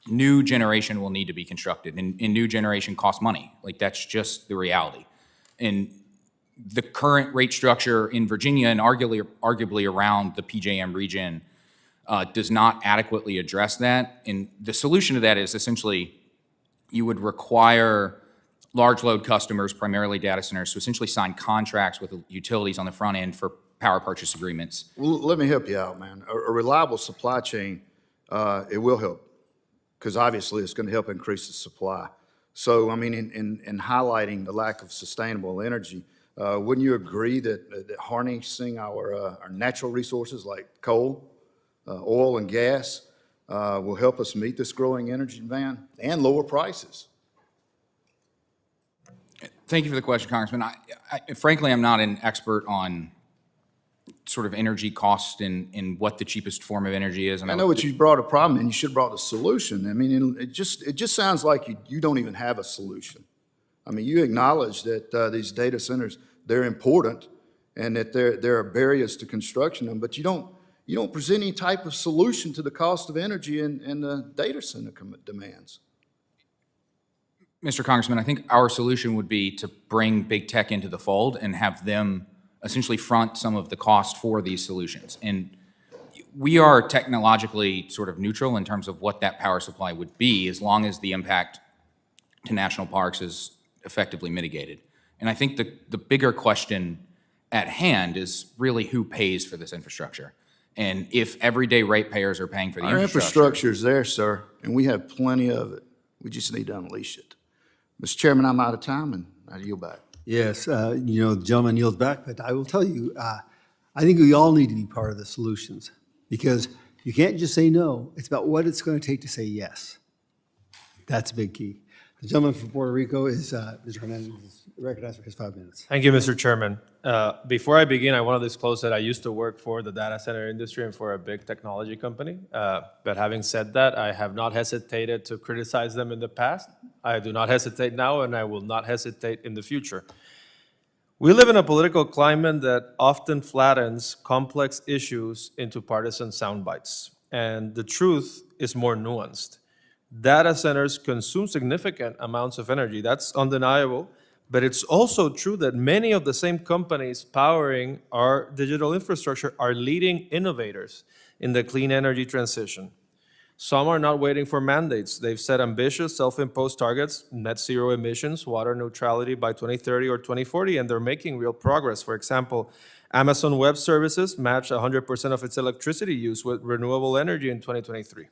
new generation will need to be constructed, and new generation costs money. Like, that's just the reality. And the current rate structure in Virginia and arguably around the PJM region does not adequately address that. And the solution to that is essentially you would require large load customers, primarily data centers, to essentially sign contracts with utilities on the front end for power purchase agreements. Well, let me help you out, man. A reliable supply chain, it will help, because obviously it's going to help increase the supply. So, I mean, in highlighting the lack of sustainable energy, wouldn't you agree that harnessing our natural resources like coal, oil, and gas will help us meet this growing energy demand and lower prices? Thank you for the question, Congressman. Frankly, I'm not an expert on sort of energy cost and what the cheapest form of energy is. I know what you brought a problem, and you should have brought a solution. I mean, it just sounds like you don't even have a solution. I mean, you acknowledge that these data centers, they're important, and that there are barriers to construction them, but you don't present any type of solution to the cost of energy and the data center demands. Mr. Congressman, I think our solution would be to bring big tech into the fold and have them essentially front some of the cost for these solutions. And we are technologically sort of neutral in terms of what that power supply would be, as long as the impact to national parks is effectively mitigated. And I think the bigger question at hand is really who pays for this infrastructure. And if everyday ratepayers are paying for the Our infrastructure. infrastructure is there, sir, and we have plenty of it. We just need to unleash it. Mr. Chairman, I'm out of time, and I yield back. Yes, the gentleman yields back, but I will tell you, I think we all need to be part of the solutions, because you can't just say no. It's about what it's going to take to say yes. That's a big key. The gentleman from Puerto Rico is recognized for his 5 minutes. Thank you, Mr. Chairman. Before I begin, I want to disclose that I used to work for the data center industry and for a big technology company. But having said that, I have not hesitated to criticize them in the past. I do not hesitate now, and I will not hesitate in the future. We live in a political climate that often flattens complex issues into partisan sound bites. And the truth is more nuanced. Data centers consume significant amounts of energy. That's undeniable. But it's also true that many of the same companies powering our digital infrastructure are leading innovators in the clean energy transition. Some are not waiting for mandates. They've set ambitious self-imposed targets, net zero emissions, water neutrality by 2030 or 2040, and they're making real progress. For example, Amazon Web Services matched 100% of its electricity use with renewable energy in 2023,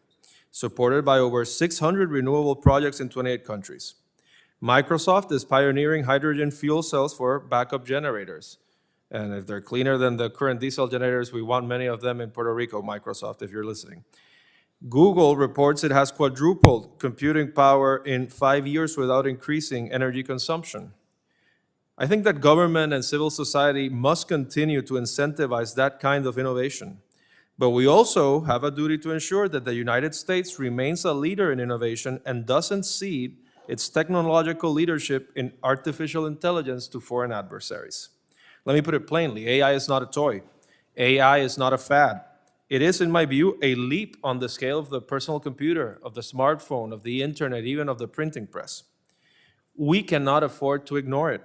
supported by over 600 renewable projects in 28 countries. Microsoft is pioneering hydrogen fuel cells for backup generators. And if they're cleaner than the current diesel generators, we want many of them in Puerto Rico, Microsoft, if you're listening. Google reports it has quadrupled computing power in 5 years without increasing energy consumption. I think that government and civil society must continue to incentivize that kind of innovation. But we also have a duty to ensure that the United States remains a leader in innovation and doesn't cede its technological leadership in artificial intelligence to foreign adversaries. Let me put it plainly, AI is not a toy. AI is not a fad. It is, in my view, a leap on the scale of the personal computer, of the smartphone, of the internet, even of the printing press. We cannot afford to ignore it.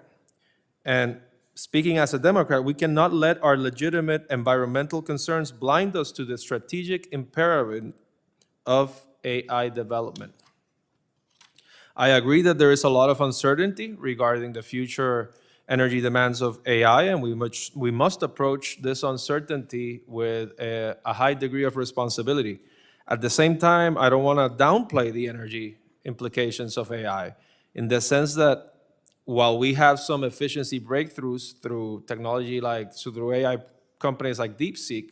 And speaking as a Democrat, we cannot let our legitimate environmental concerns blind us to the strategic imperative of AI development. I agree that there is a lot of uncertainty regarding the future energy demands of AI, and we must approach this uncertainty with a high degree of responsibility. At the same time, I don't want to downplay the energy implications of AI in the sense that while we have some efficiency breakthroughs through technology through AI companies like DeepSeek,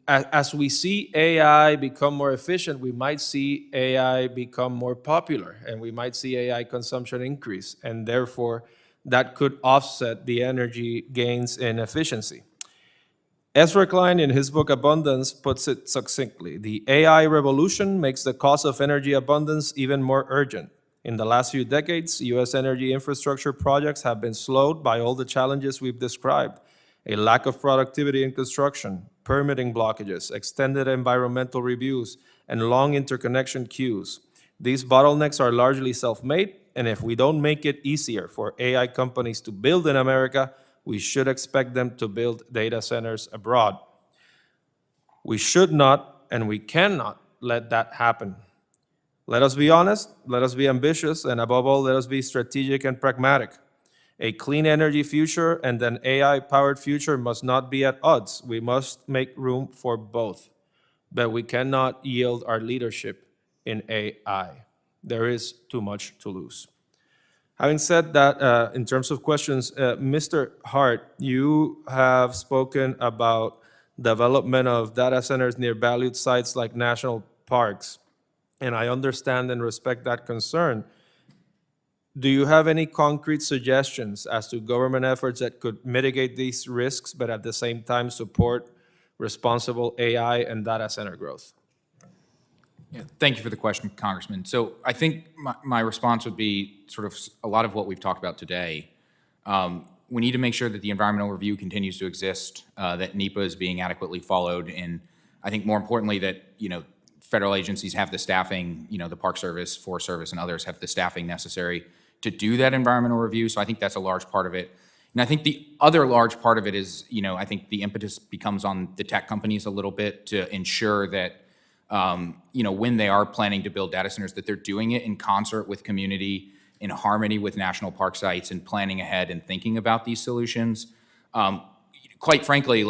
as we see AI become more efficient, we might see AI become more popular, and we might see AI consumption increase, and therefore that could offset the energy gains in efficiency. Ezra Klein, in his book Abundance, puts it succinctly: the AI revolution makes the cost of energy abundance even more urgent. In the last few decades, U.S. energy infrastructure projects have been slowed by all the challenges we've described: a lack of productivity in construction, permitting blockages, extended environmental reviews, and long interconnection queues. These bottlenecks are largely self-made, and if we don't make it easier for AI companies to build in America, we should expect them to build data centers abroad. We should not and we cannot let that happen. Let us be honest, let us be ambitious, and above all, let us be strategic and pragmatic. A clean energy future and an AI-powered future must not be at odds. We must make room for both, but we cannot yield our leadership in AI. There is too much to lose. Having said that, in terms of questions, Mr. Hart, you have spoken about development of data centers near valued sites like national parks, and I understand and respect that concern. Do you have any concrete suggestions as to government efforts that could mitigate these risks, but at the same time support responsible AI and data center growth? Yeah, thank you for the question, Congressman. So I think my response would be sort of a lot of what we've talked about today. We need to make sure that the environmental review continues to exist, that NEPA is being adequately followed, and I think more importantly that, federal agencies have the staffing, the Park Service, Forest Service, and others have the staffing necessary to do that environmental review. So I think that's a large part of it. And I think the other large part of it is, I think the impetus becomes on the tech companies a little bit to ensure that, when they are planning to build data centers, that they're doing it in concert with community, in harmony with national park sites, and planning ahead and thinking about these solutions. Quite frankly,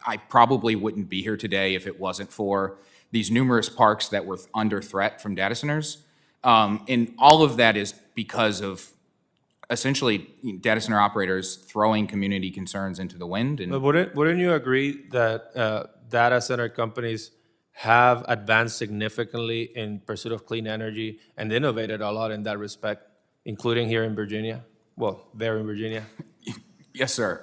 I probably wouldn't be here today if it wasn't for these numerous parks that were under threat from data centers. And all of that is because of essentially data center operators throwing community concerns into the wind. And But wouldn't you agree that data center companies have advanced significantly in pursuit of clean energy and innovated a lot in that respect, including here in Virginia? Well, there in Virginia. Yes, sir.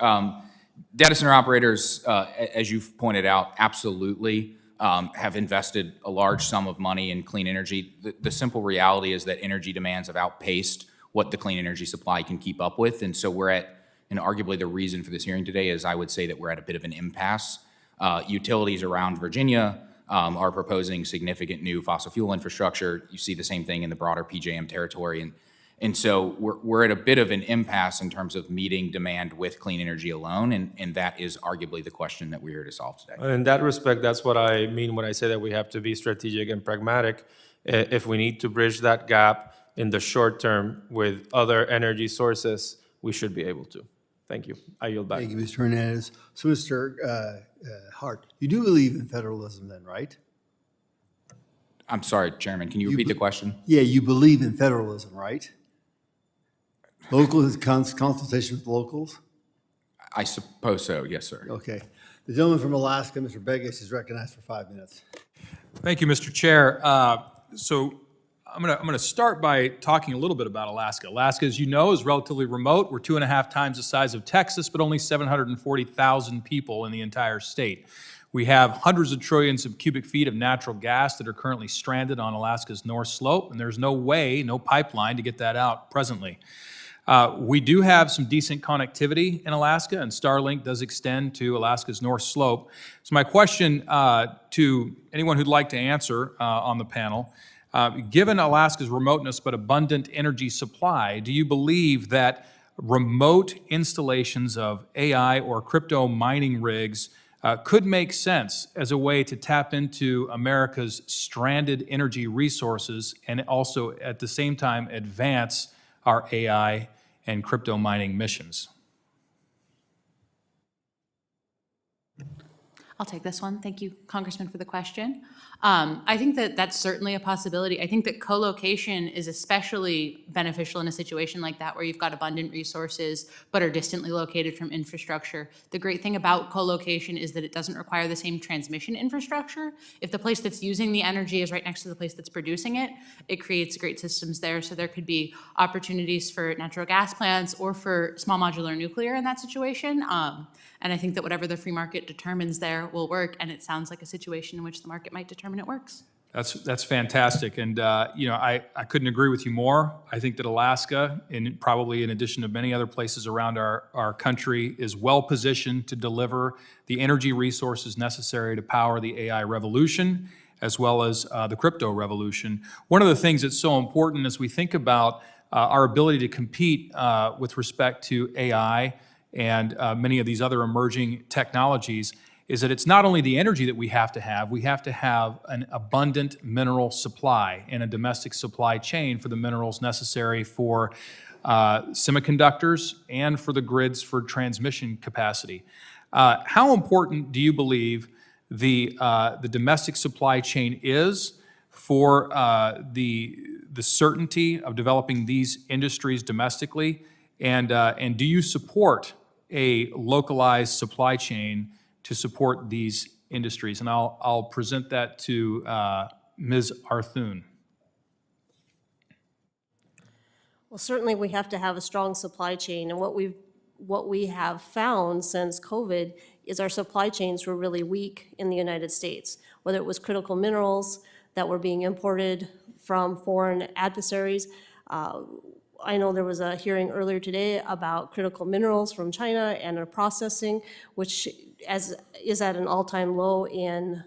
Data center operators, as you've pointed out, absolutely have invested a large sum of money in clean energy. The simple reality is that energy demands have outpaced what the clean energy supply can keep up with. And so we're at, and arguably the reason for this hearing today is I would say that we're at a bit of an impasse. Utilities around Virginia are proposing significant new fossil fuel infrastructure. You see the same thing in the broader PJM territory. And so we're at a bit of an impasse in terms of meeting demand with clean energy alone, and that is arguably the question that we're here to solve today. In that respect, that's what I mean when I say that we have to be strategic and pragmatic. If we need to bridge that gap in the short term with other energy sources, we should be able to. Thank you. I yield back. Thank you, Mr. Hernandez. So, Mr. Hart, you do believe in federalism then, right? I'm sorry, Chairman, can you repeat the question? Yeah, you believe in federalism, right? Local consultation with locals? I suppose so, yes, sir. Okay. The gentleman from Alaska, Mr. Begis, is recognized for 5 minutes. Thank you, Mr. Chair. So I'm going to start by talking a little bit about Alaska. Alaska, as you know, is relatively remote. We're 2.5 times the size of Texas, but only 740,000 people in the entire state. We have hundreds of trillions of cubic feet of natural gas that are currently stranded on Alaska's North Slope, and there's no way, no pipeline to get that out presently. We do have some decent connectivity in Alaska, and Starlink does extend to Alaska's North Slope. So my question to anyone who'd like to answer on the panel, given Alaska's remoteness but abundant energy supply, do you believe that remote installations of AI or crypto mining rigs could make sense as a way to tap into America's stranded energy resources and also at the same time advance our AI and crypto mining missions. I'll take this one. Thank you, Congressman, for the question. I think that that's certainly a possibility. I think that co-location is especially beneficial in a situation like that where you've got abundant resources but are distantly located from infrastructure. The great thing about co-location is that it doesn't require the same transmission infrastructure. If the place that's using the energy is right next to the place that's producing it, it creates great systems there. So there could be opportunities for natural gas plants or for small modular nuclear in that situation. And I think that whatever the free market determines there will work, and it sounds like a situation in which the market might determine it works. That's fantastic, and I couldn't agree with you more. I think that Alaska, and probably in addition to many other places around our country, is well positioned to deliver the energy resources necessary to power the AI revolution, as well as the crypto revolution. One of the things that's so important as we think about our ability to compete with respect to AI and many of these other emerging technologies is that it's not only the energy that we have to have an abundant mineral supply and a domestic supply chain for the minerals necessary for semiconductors and for the grids for transmission capacity. How important do you believe the domestic supply chain is for the certainty of developing these industries domestically? And do you support a localized supply chain to support these industries? And I'll present that to Ms. Arthun. Well, certainly we have to have a strong supply chain, and what we have found since COVID is our supply chains were really weak in the United States, whether it was critical minerals that were being imported from foreign adversaries. I know there was a hearing earlier today about critical minerals from China and their processing, which is at an all-time low in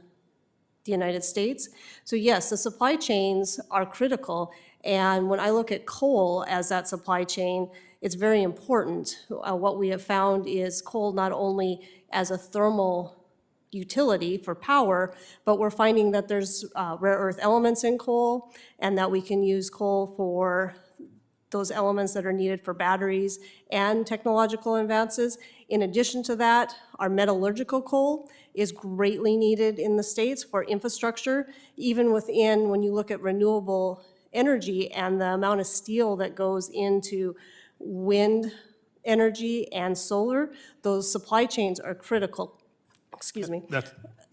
the United States. So yes, the supply chains are critical, and when I look at coal as that supply chain, it's very important. What we have found is coal not only as a thermal utility for power, but we're finding that there's rare earth elements in coal, and that we can use coal for those elements that are needed for batteries and technological advances. In addition to that, our metallurgical coal is greatly needed in the States for infrastructure. Even within, when you look at renewable energy and the amount of steel that goes into wind energy and solar, those supply chains are critical. Excuse me.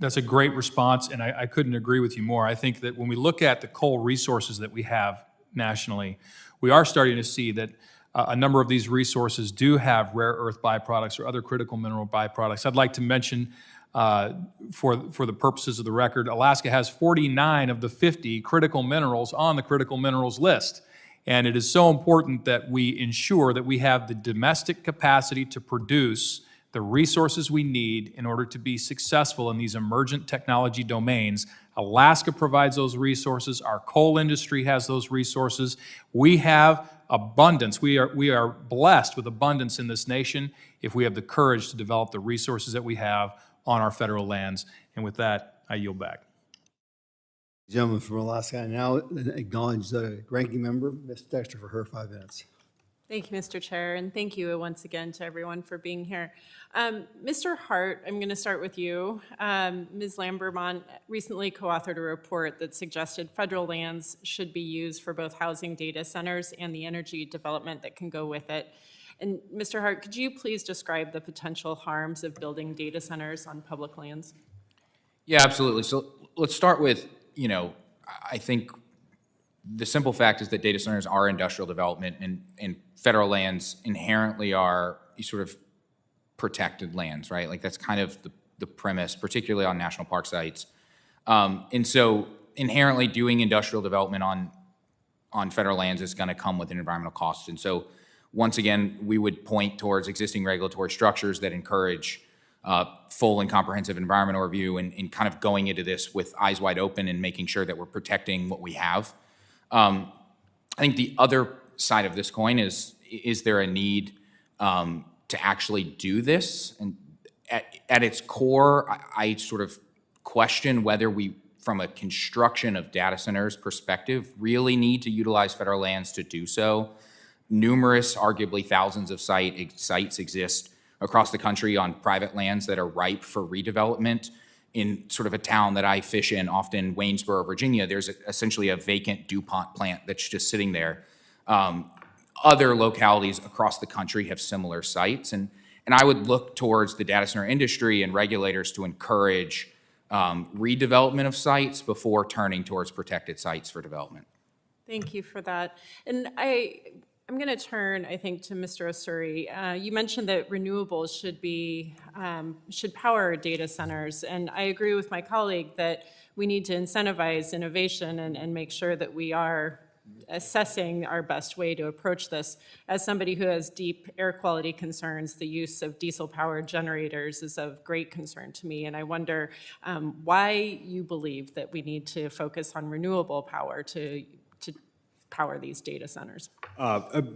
That's a great response, and I couldn't agree with you more. I think that when we look at the coal resources that we have nationally, we are starting to see that a number of these resources do have rare earth byproducts or other critical mineral byproducts. I'd like to mention, for the purposes of the record, Alaska has 49 of the 50 critical minerals on the critical minerals list. And it is so important that we ensure that we have the domestic capacity to produce the resources we need in order to be successful in these emergent technology domains. Alaska provides those resources. Our coal industry has those resources. We have abundance. We are blessed with abundance in this nation if we have the courage to develop the resources that we have on our federal lands. And with that, I yield back. Gentleman from Alaska, I now acknowledge the ranking member, Ms. Dexter, for her 5 minutes. Thank you, Mr. Chair, and thank you once again to everyone for being here. Mr. Hart, I'm going to start with you. Ms. Lambermont recently co-authored a report that suggested federal lands should be used for both housing data centers and the energy development that can go with it. And Mr. Hart, could you please describe the potential harms of building data centers on public lands? Yeah, absolutely. So let's start with, I think the simple fact is that data centers are industrial development, and federal lands inherently are sort of protected lands, right? Like that's kind of the premise, particularly on national park sites. And so inherently doing industrial development on federal lands is going to come with an environmental cost. And so once again, we would point towards existing regulatory structures that encourage full and comprehensive environmental review and kind of going into this with eyes wide open and making sure that we're protecting what we have. I think the other side of this coin is there a need to actually do this. And at its core, I sort of question whether we, from a construction of data centers perspective, really need to utilize federal lands to do so. Numerous, arguably thousands of sites exist across the country on private lands that are ripe for redevelopment. In sort of a town that I fish in, often Waynesboro, Virginia, there's essentially a vacant DuPont plant that's just sitting there. Other localities across the country have similar sites, and I would look towards the data center industry and regulators to encourage redevelopment of sites before turning towards protected sites for development. Thank you for that. And I'm going to turn, I think, to Mr. Osuri. You mentioned that renewables should power data centers, and I agree with my colleague that we need to incentivize innovation and make sure that we are assessing our best way to approach this. As somebody who has deep air quality concerns, the use of diesel-powered generators is of great concern to me, and I wonder why you believe that we need to focus on renewable power to power these data centers.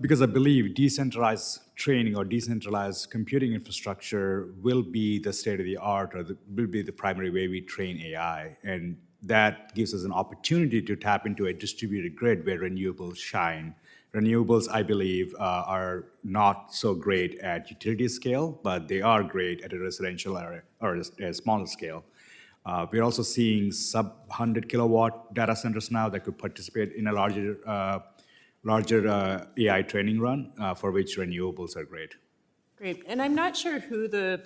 Because I believe decentralized training or decentralized computing infrastructure will be the state of the art, or will be the primary way we train AI. And that gives us an opportunity to tap into a distributed grid where renewables shine. Renewables, I believe, are not so great at utility scale, but they are great at a residential or a smaller scale. We're also seeing sub-100 kilowatt data centers now that could participate in a larger AI training run, for which renewables are great. Great, and I'm not sure who the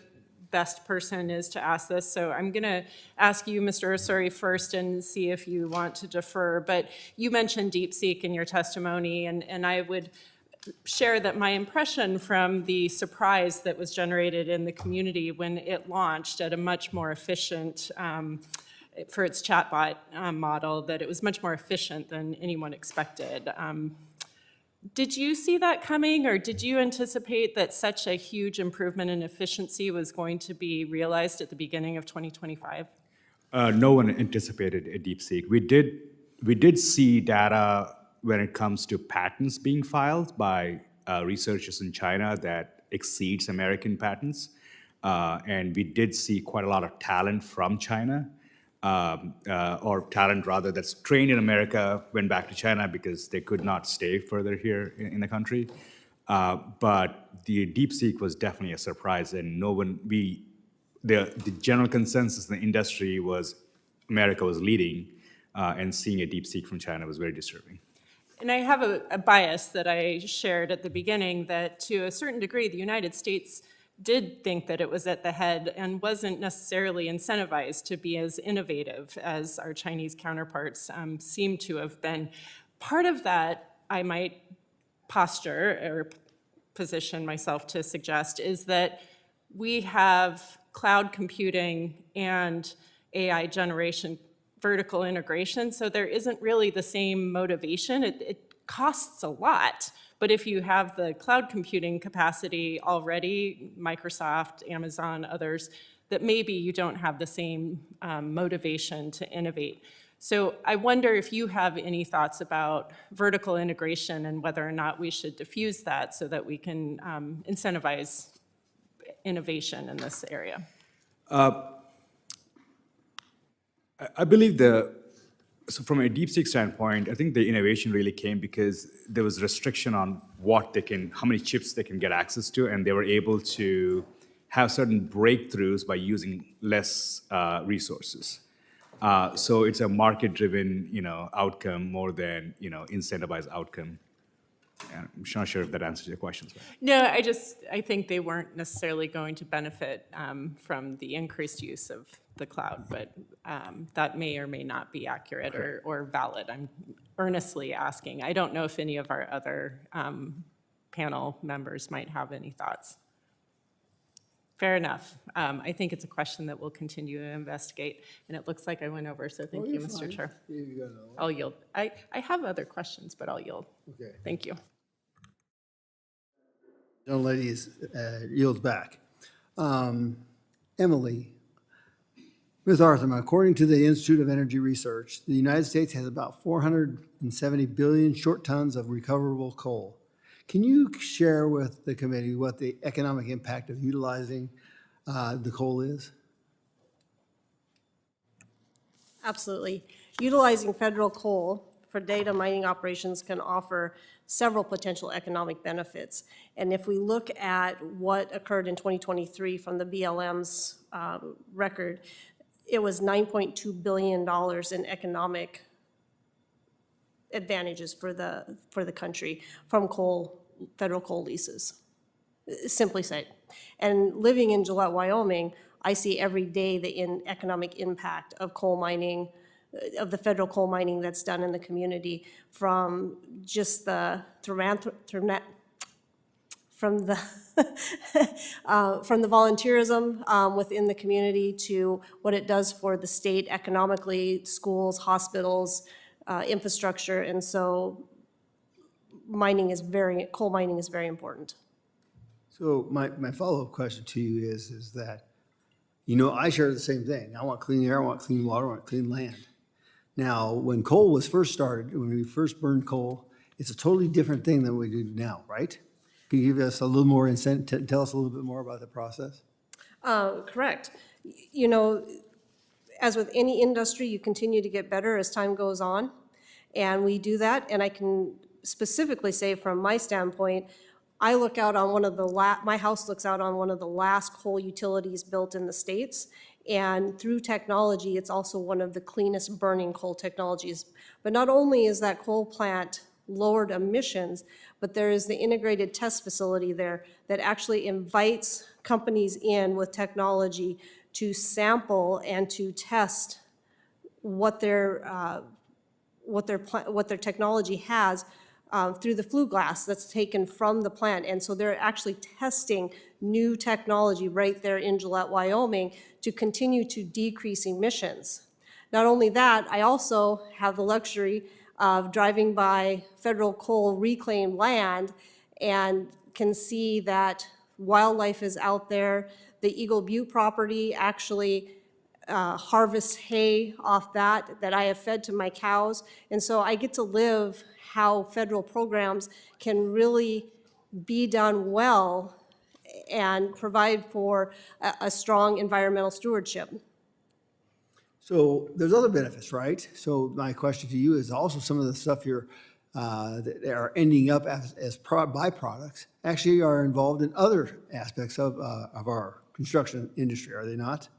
best person is to ask this, so I'm going to ask you, Mr. Osuri, first and see if you want to defer. But you mentioned DeepSeek in your testimony, and I would share that my impression from the surprise that was generated in the community when it launched at a much more efficient, for its chatbot model, that it was much more efficient than anyone expected. Did you see that coming, or did you anticipate that such a huge improvement in efficiency was going to be realized at the beginning of 2025? No one anticipated a DeepSeek. We did see data when it comes to patents being filed by researchers in China that exceeds American patents. And we did see quite a lot of talent from China, or talent rather that's trained in America went back to China because they could not stay further here in the country. But the DeepSeek was definitely a surprise, and the general consensus in the industry was America was leading, and seeing a DeepSeek from China was very disturbing. And I have a bias that I shared at the beginning that to a certain degree, the United States did think that it was at the head and wasn't necessarily incentivized to be as innovative as our Chinese counterparts seem to have been. Part of that, I might posture or position myself to suggest, is that we have cloud computing and AI generation vertical integration, so there isn't really the same motivation. It costs a lot, but if you have the cloud computing capacity already, Microsoft, Amazon, others, that maybe you don't have the same motivation to innovate. So I wonder if you have any thoughts about vertical integration and whether or not we should diffuse that so that we can incentivize innovation in this area. I believe so from a DeepSeek standpoint, I think the innovation really came because there was restriction on how many chips they can get access to, and they were able to have certain breakthroughs by using less resources. So it's a market-driven, outcome more than, incentivized outcome. And I'm not sure if that answers your questions. No, I think they weren't necessarily going to benefit from the increased use of the cloud, but that may or may not be accurate or valid. I'm earnestly asking. I don't know if any of our other panel members might have any thoughts. Fair enough. I think it's a question that we'll continue to investigate, and it looks like I went over, so thank you, Mr. Chair. I'll yield. I have other questions, but I'll yield. Okay. Thank you. Young lady yields back. Emily, Ms. Arthun, according to the Institute of Energy Research, the United States has about 470 billion short tons of recoverable coal. Can you share with the committee what the economic impact of utilizing the coal is? Absolutely. Utilizing federal coal for data mining operations can offer several potential economic benefits. And if we look at what occurred in 2023 from the BLM's record, it was $9.2 billion in economic advantages for the country from federal coal leases, simply said. And living in Gillette, Wyoming, I see every day the economic impact of coal mining, of the federal coal mining that's done in the community, from just the from the volunteerism within the community to what it does for the state economically, schools, hospitals, infrastructure, and so coal mining is very important. So my follow-up question to you is that, I share the same thing. I want clean air, I want clean water, I want clean land. Now, when coal was first started, when we first burned coal, it's a totally different thing than we do now, right? Can you give us a little more insight, tell us a little bit more about the process? Correct. As with any industry, you continue to get better as time goes on, and we do that. And I can specifically say from my standpoint, I look out on my house looks out on one of the last coal utilities built in the States. And through technology, it's also one of the cleanest burning coal technologies. But not only is that coal plant lowered emissions, but there is the integrated test facility there that actually invites companies in with technology to sample and to test what their technology has through the flue gas that's taken from the plant. And so they're actually testing new technology right there in Gillette, Wyoming, to continue to decrease emissions. Not only that, I also have the luxury of driving by federal coal reclaimed land and can see that wildlife is out there. The Eagle Butte property actually harvests hay off that I have fed to my cows. And so I get to live how federal programs can really be done well and provide for a strong environmental stewardship. So there's other benefits, right? So my question to you is also some of the stuff that are ending up as byproducts actually are involved in other aspects of our construction industry, are they not?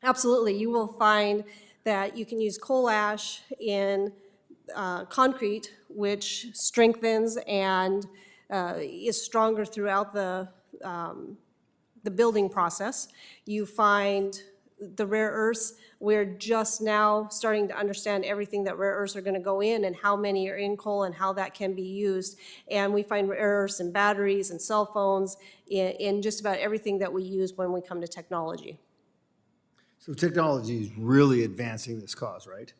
Absolutely. You will find that you can use coal ash in concrete, which strengthens and is stronger throughout the building process. You find the rare earths, we're just now starting to understand everything that rare earths are going to go in and how many are in coal and how that can be used. And we find rare earths in batteries and cell phones, in just about everything that we use when we come to technology. So technology is really advancing this cause, right?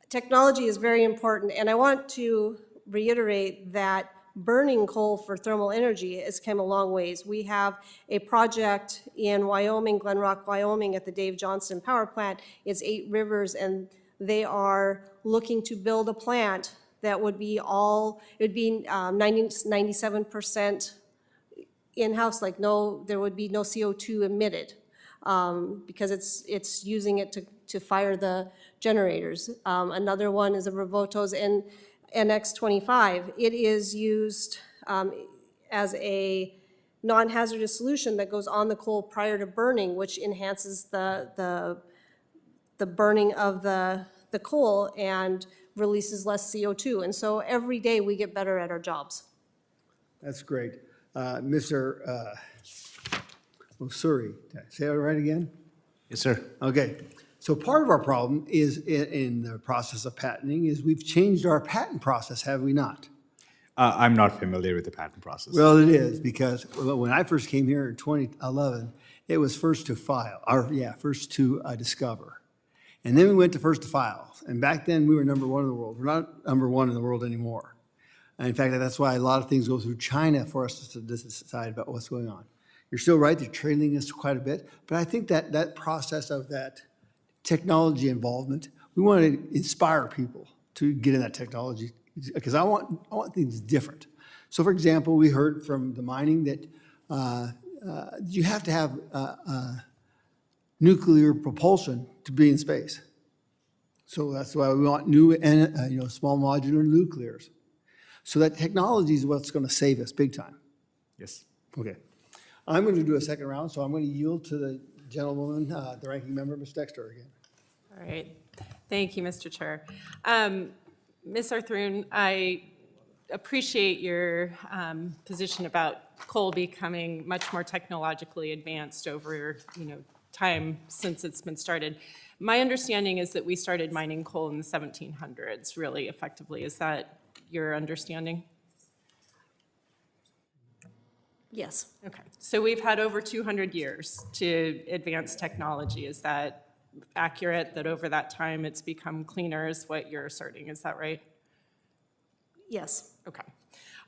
Technology is very important, and I want to reiterate that burning coal for thermal energy has come a long ways. We have a project in Wyoming, Glen Rock, Wyoming, at the Dave Johnston Power Plant. It's 8 Rivers, and they are looking to build a plant that would be 97% in-house, there would be no CO2 emitted, because it's using it to fire the generators. Another one is a Revoto's NX25. It is used as a non-hazardous solution that goes on the coal prior to burning, which enhances the burning of the coal and releases less CO2. And so every day we get better at our jobs. That's great. Mr. Osuri, did I say it right again? Yes, sir. Okay. So part of our problem is in the process of patenting is we've changed our patent process, have we not? I'm not familiar with the patent process. Well, it is, because when I first came here in 2011, it was first to file, first to discover. And then we went to first to file. And back then, we were number 1 in the world. We're not number 1 in the world anymore. And in fact, that's why a lot of things go through China for us to decide about what's going on. You're still right, they're trailing us quite a bit. But I think that process of that technology involvement, we want to inspire people to get in that technology because I want things different. So for example, we heard from the mining that you have to have nuclear propulsion to be in space. So that's why we want new, small modular nuclears. So that technology is what's going to save us big time. Yes. Okay. I'm going to do a second round, so I'm going to yield to the gentlewoman, the ranking member, Ms. Dexter, again. All right. Thank you, Mr. Chair. Ms. Arthun, I appreciate your position about coal becoming much more technologically advanced over, time since it's been started. My understanding is that we started mining coal in the 1700s, really effectively. Is that your understanding? Yes. Okay. So we've had over 200 years to advance technology. Is that accurate, that over that time it's become cleaner is what you're asserting? Is that right? Yes. Okay.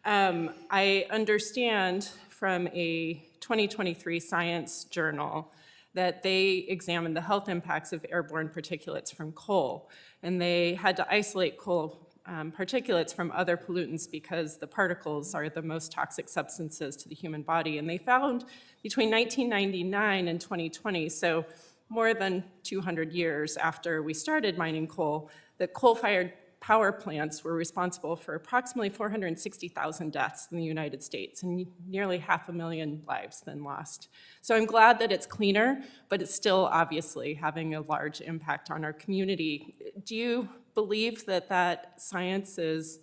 I understand from a 2023 Science journal that they examined the health impacts of airborne particulates from coal, and they had to isolate coal particulates from other pollutants because the particles are the most toxic substances to the human body. And they found between 1999 and 2020, so more than 200 years after we started mining coal, that coal-fired power plants were responsible for approximately 460,000 deaths in the United States and nearly 500,000 lives then lost. So I'm glad that it's cleaner, but it's still obviously having a large impact on our community. Do you believe that that science is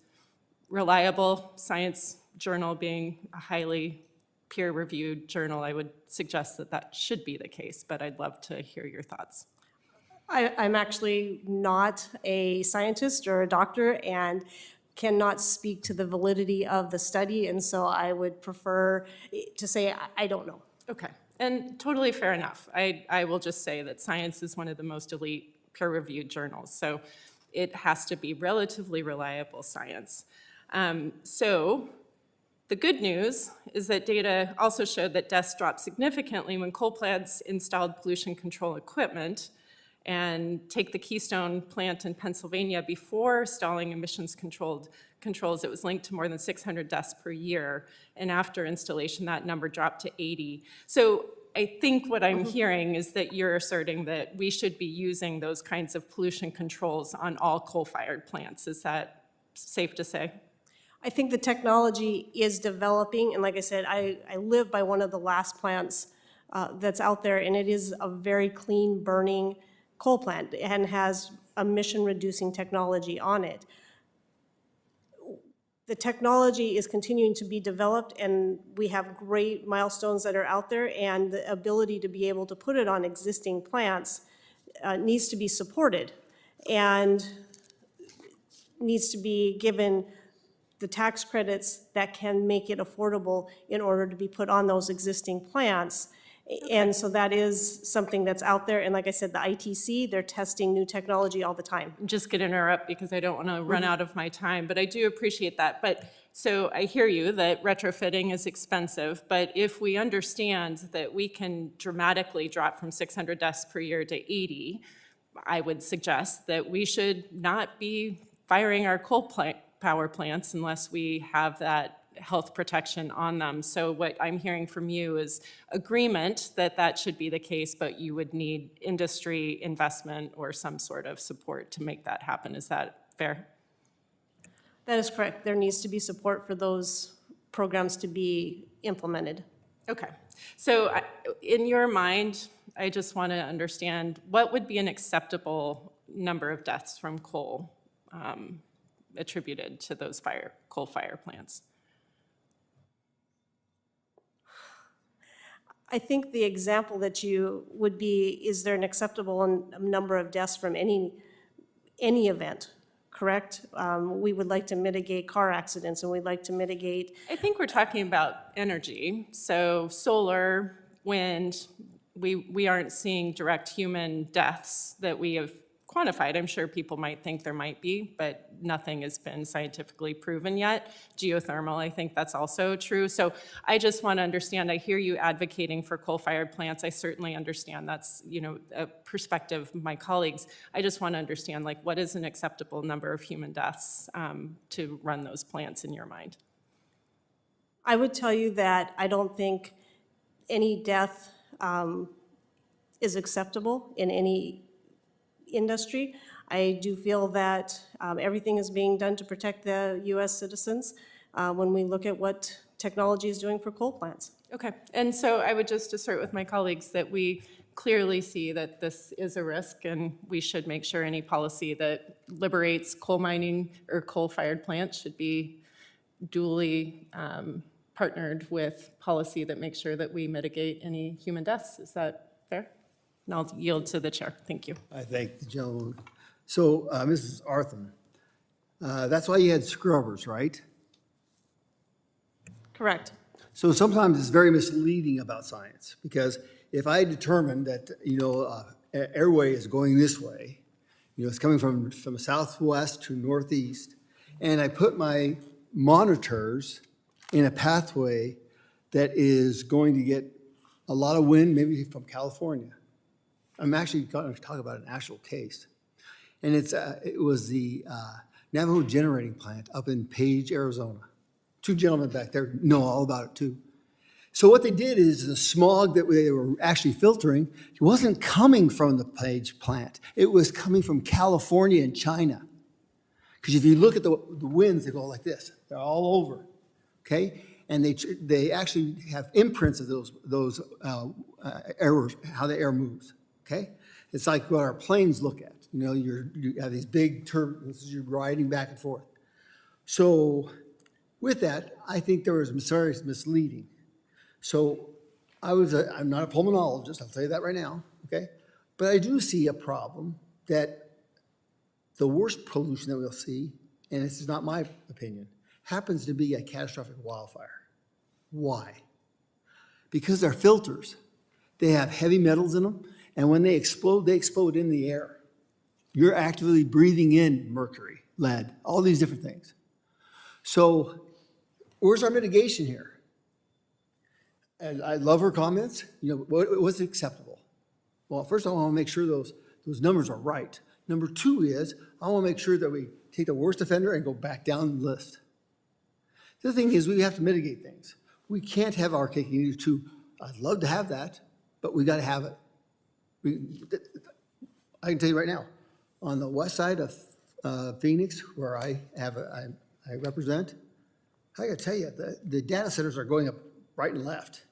reliable? Science journal being a highly peer-reviewed journal, I would suggest that that should be the case, but I'd love to hear your thoughts. I'm actually not a scientist or a doctor and cannot speak to the validity of the study, and so I would prefer to say I don't know. Okay, and totally fair enough. I will just say that science is one of the most elite peer-reviewed journals, so it has to be relatively reliable science. So the good news is that data also showed that deaths dropped significantly when coal plants installed pollution control equipment. And take the Keystone plant in Pennsylvania, before installing emissions controls, it was linked to more than 600 deaths per year. And after installation, that number dropped to 80. So I think what I'm hearing is that you're asserting that we should be using those kinds of pollution controls on all coal-fired plants. Is that safe to say? I think the technology is developing, and like I said, I live by one of the last plants that's out there, and it is a very clean burning coal plant and has emission-reducing technology on it. The technology is continuing to be developed, and we have great milestones that are out there, and the ability to be able to put it on existing plants needs to be supported and needs to be given the tax credits that can make it affordable in order to be put on those existing plants. And so that is something that's out there. And like I said, the ITC, they're testing new technology all the time. I'm just going to interrupt because I don't want to run out of my time, but I do appreciate that. But so I hear you that retrofitting is expensive, but if we understand that we can dramatically drop from 600 deaths per year to 80, I would suggest that we should not be firing our power plants unless we have that health protection on them. So what I'm hearing from you is agreement that that should be the case, but you would need industry investment or some sort of support to make that happen. Is that fair? That is correct. There needs to be support for those programs to be implemented. Okay. So in your mind, I just want to understand what would be an acceptable number of deaths from coal attributed to those coal fire plants? I think the example that you would be, is there an acceptable number of deaths from any event, correct? We would like to mitigate car accidents, and we'd like to mitigate. I think we're talking about energy. So solar, wind, we aren't seeing direct human deaths that we have quantified. I'm sure people might think there might be, but nothing has been scientifically proven yet. Geothermal, I think that's also true. So I just want to understand, I hear you advocating for coal-fired plants. I certainly understand that's, a perspective of my colleagues. I just want to understand, like, what is an acceptable number of human deaths to run those plants in your mind? I would tell you that I don't think any death is acceptable in any industry. I do feel that everything is being done to protect the U.S. citizens when we look at what technology is doing for coal plants. Okay, and so I would just assert with my colleagues that we clearly see that this is a risk, and we should make sure any policy that liberates coal mining or coal-fired plants should be duly partnered with policy that makes sure that we mitigate any human deaths. Is that fair? And I'll yield to the chair. Thank you. I thank the gentleman. So, Mrs. Arthun, that's why you had scrubbers, right? Correct. So sometimes it's very misleading about science, because if I determine that, airway is going this way, it's coming from southwest to northeast, and I put my monitors in a pathway that is going to get a lot of wind, maybe from California. I'm actually going to talk about an actual case. And it was the Navajo generating plant up in Paige, Arizona. Two gentlemen back there know all about it too. So what they did is the smog that they were actually filtering wasn't coming from the Paige plant. It was coming from California and China. Because if you look at the winds, they go like this. They're all over, okay? And they actually have imprints of those errors, how the air moves, okay? It's like what our planes look at. You have these big turbulences, you're riding back and forth. So with that, I think there was serious misleading. So I'm not a pulmonologist, I'll tell you that right now, okay? But I do see a problem that the worst pollution that we'll see, and this is not my opinion, happens to be a catastrophic wildfire. Why? Because they're filters. They have heavy metals in them, and when they explode in the air. You're actively breathing in mercury, lead, all these different things. So where's our mitigation here? And I love her comments. What's acceptable? Well, first I want to make sure those numbers are right. Number two is I want to make sure that we take the worst offender and go back down the list. The other thing is we have to mitigate things. We can't have our cake and eat it too. I'd love to have that, but we got to have it. I can tell you right now, on the west side of Phoenix, where I represent, I got to tell you, the data centers are going up right and left.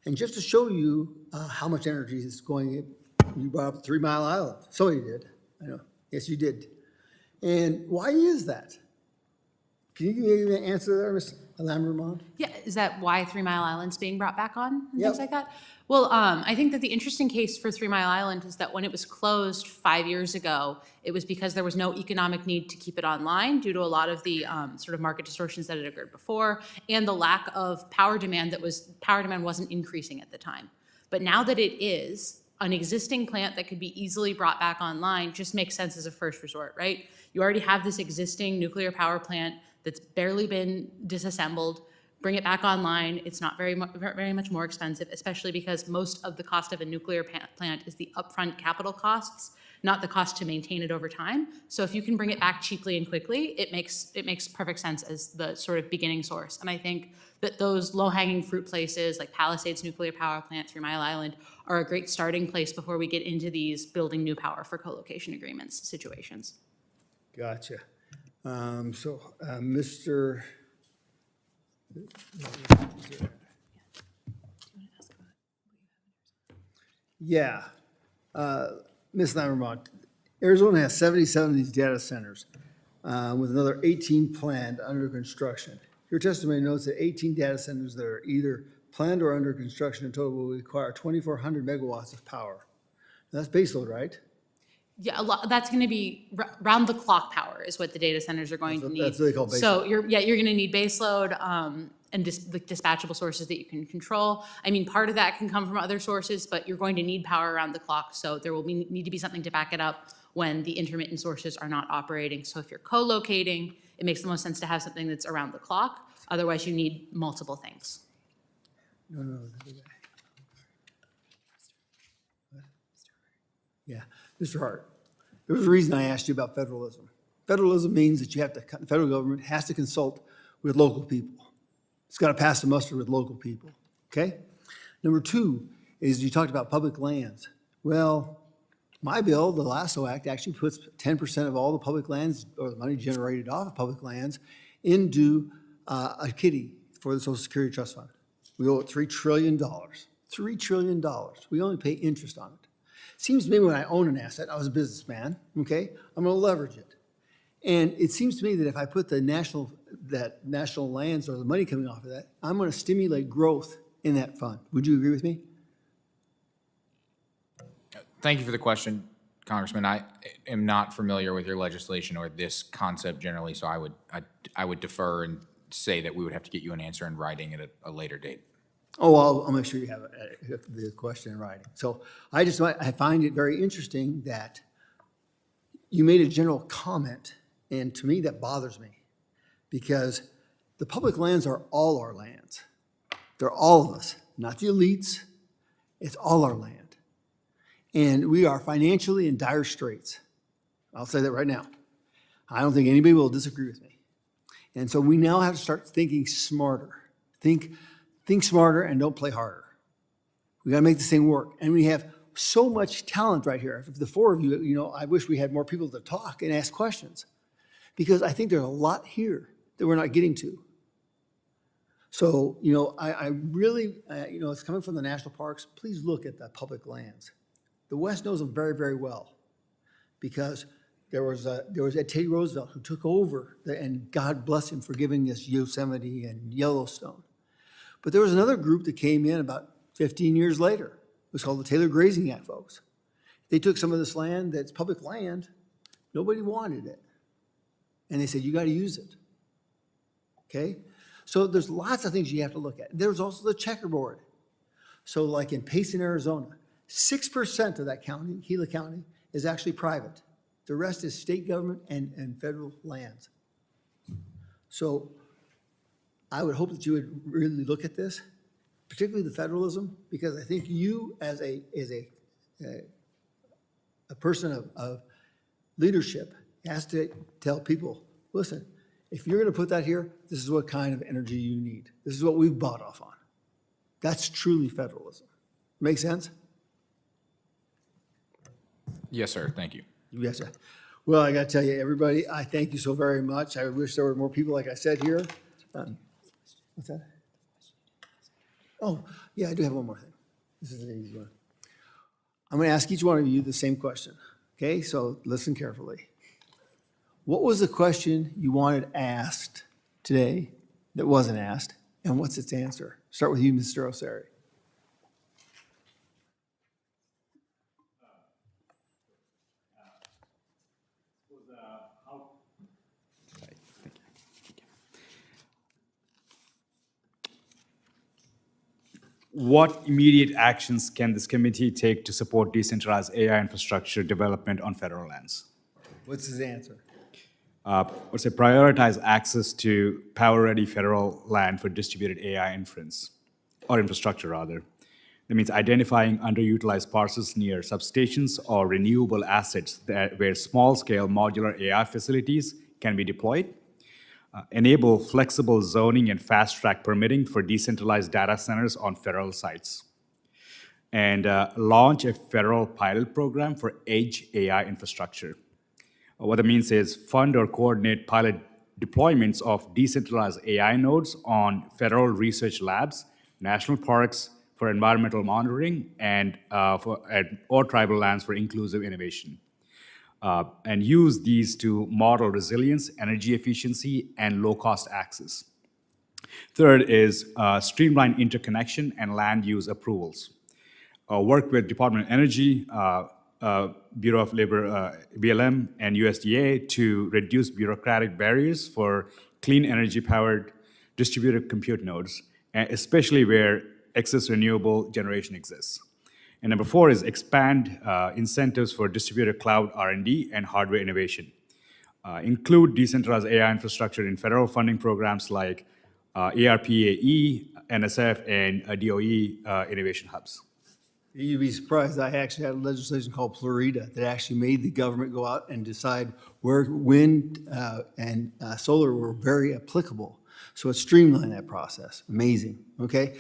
And just to show you how much energy is going in, you brought up 3 Mile Island. Somebody did. I know. Yes, you did. And why is that? Can you give me an answer there, Ms. Lambermont? Yeah, is that why 3 Mile Island's being brought back on and Yep. things like that? Well, I think that the interesting case for 3 Mile Island is that when it was closed 5 years ago, it was because there was no economic need to keep it online due to a lot of the sort of market distortions that had occurred before and the lack of power demand wasn't increasing at the time. But now that it is, an existing plant that could be easily brought back online just makes sense as a first resort, right? You already have this existing nuclear power plant that's barely been disassembled. Bring it back online. It's not very much more expensive, especially because most of the cost of a nuclear plant is the upfront capital costs, not the cost to maintain it over time. So if you can bring it back cheaply and quickly, it makes perfect sense as the sort of beginning source. And I think that those low-hanging fruit places like Palisades Nuclear Power Plant, 3 Mile Island, are a great starting place before we get into these building new power for co-location agreements situations. Gotcha. Mr. Yeah. Ms. Lambermont, Arizona has 77 of these data centers with another 18 planned under construction. Your testimony notes that 18 data centers that are either planned or under construction in total will require 2,400 megawatts of power. That's baseload, right? Yeah, that's going to be round-the-clock power is what the data centers are going to need. That's what they call baseload. So you're going to need baseload and the dispatchable sources that you can control. I mean, part of that can come from other sources, but you're going to need power around the clock, so there will need to be something to back it up. when the intermittent sources are not operating. So if you're co-locating, it makes the most sense to have something that's around the clock. Otherwise, you need multiple things. Yeah, Mr. Hart, there was a reason I asked you about federalism. Federalism means that the federal government has to consult with local people. It's got to pass the muster with local people, okay? Number two is you talked about public lands. Well, my bill, the Lasso Act, actually puts 10% of all the public lands, or the money generated off of public lands, into a kitty for the Social Security Trust Fund. We owe it $3 trillion. $3 trillion. We only pay interest on it. Seems to me when I own an asset, I was a businessman, okay, I'm going to leverage it. And it seems to me that if I put the national lands or the money coming off of that, I'm going to stimulate growth in that fund. Would you agree with me? Thank you for the question, Congressman. I am not familiar with your legislation or this concept generally, so I would defer and say that we would have to get you an answer in writing at a later date. Oh, I'll make sure you have the question in writing. So I find it very interesting that you made a general comment, and to me that bothers me, because the public lands are all our lands. They're all of us, not the elites. It's all our land. And we are financially in dire straits. I'll say that right now. I don't think anybody will disagree with me. And so we now have to start thinking smarter. Think smarter and don't play harder. We gotta make this thing work. And we have so much talent right here. The four of you, I wish we had more people to talk and ask questions, because I think there's a lot here that we're not getting to. So, I really, it's coming from the national parks. Please look at the public lands. The West knows them very, very well, because there was Teddy Roosevelt who took over, and God bless him for giving us Yosemite and Yellowstone. But there was another group that came in about 15 years later. It was called the Taylor Grazing Act folks. They took some of this land that's public land. Nobody wanted it. And they said, you got to use it. Okay? So there's lots of things you have to look at. There's also the checkerboard. So like in Payson, Arizona, 6% of that county, Gila County, is actually private. The rest is state government and federal lands. So I would hope that you would really look at this, particularly the federalism, because I think you as a person of leadership has to tell people, listen, if you're going to put that here, this is what kind of energy you need. This is what we've bought off on. That's truly federalism. Make sense? Yes, sir. Thank you. Yes, sir. Well, I got to tell you, everybody, I thank you so very much. I wish there were more people, like I said, here. What's that? Oh, yeah, I do have one more thing. This is an easy one. I'm going to ask each one of you the same question, okay? So listen carefully. What was the question you wanted asked today that wasn't asked, and what's its answer? Start with you, Mr. Osuri. What immediate actions can this committee take to support decentralized AI infrastructure development on federal lands? What's his answer? Let's say prioritize access to power-ready federal land for distributed AI inference, or infrastructure rather. That means identifying underutilized parcels near substations or renewable assets where small-scale modular AI facilities can be deployed. Enable flexible zoning and fast-track permitting for decentralized data centers on federal sites. And launch a federal pilot program for edge AI infrastructure. What that means is fund or coordinate pilot deployments of decentralized AI nodes on federal research labs, national parks for environmental monitoring, and or tribal lands for inclusive innovation. And use these to model resilience, energy efficiency, and low-cost access. Third is streamline interconnection and land use approvals. Work with Department of Energy, Bureau of Labor, BLM, and USDA to reduce bureaucratic barriers for clean energy-powered distributed compute nodes, especially where excess renewable generation exists. And number 4 is expand incentives for distributed cloud R&D and hardware innovation. Include decentralized AI infrastructure in federal funding programs like ARPAE, NSF, and DOE innovation hubs. You'd be surprised, I actually had legislation called Florida that actually made the government go out and decide where wind and solar were very applicable. So it streamlined that process. Amazing, okay?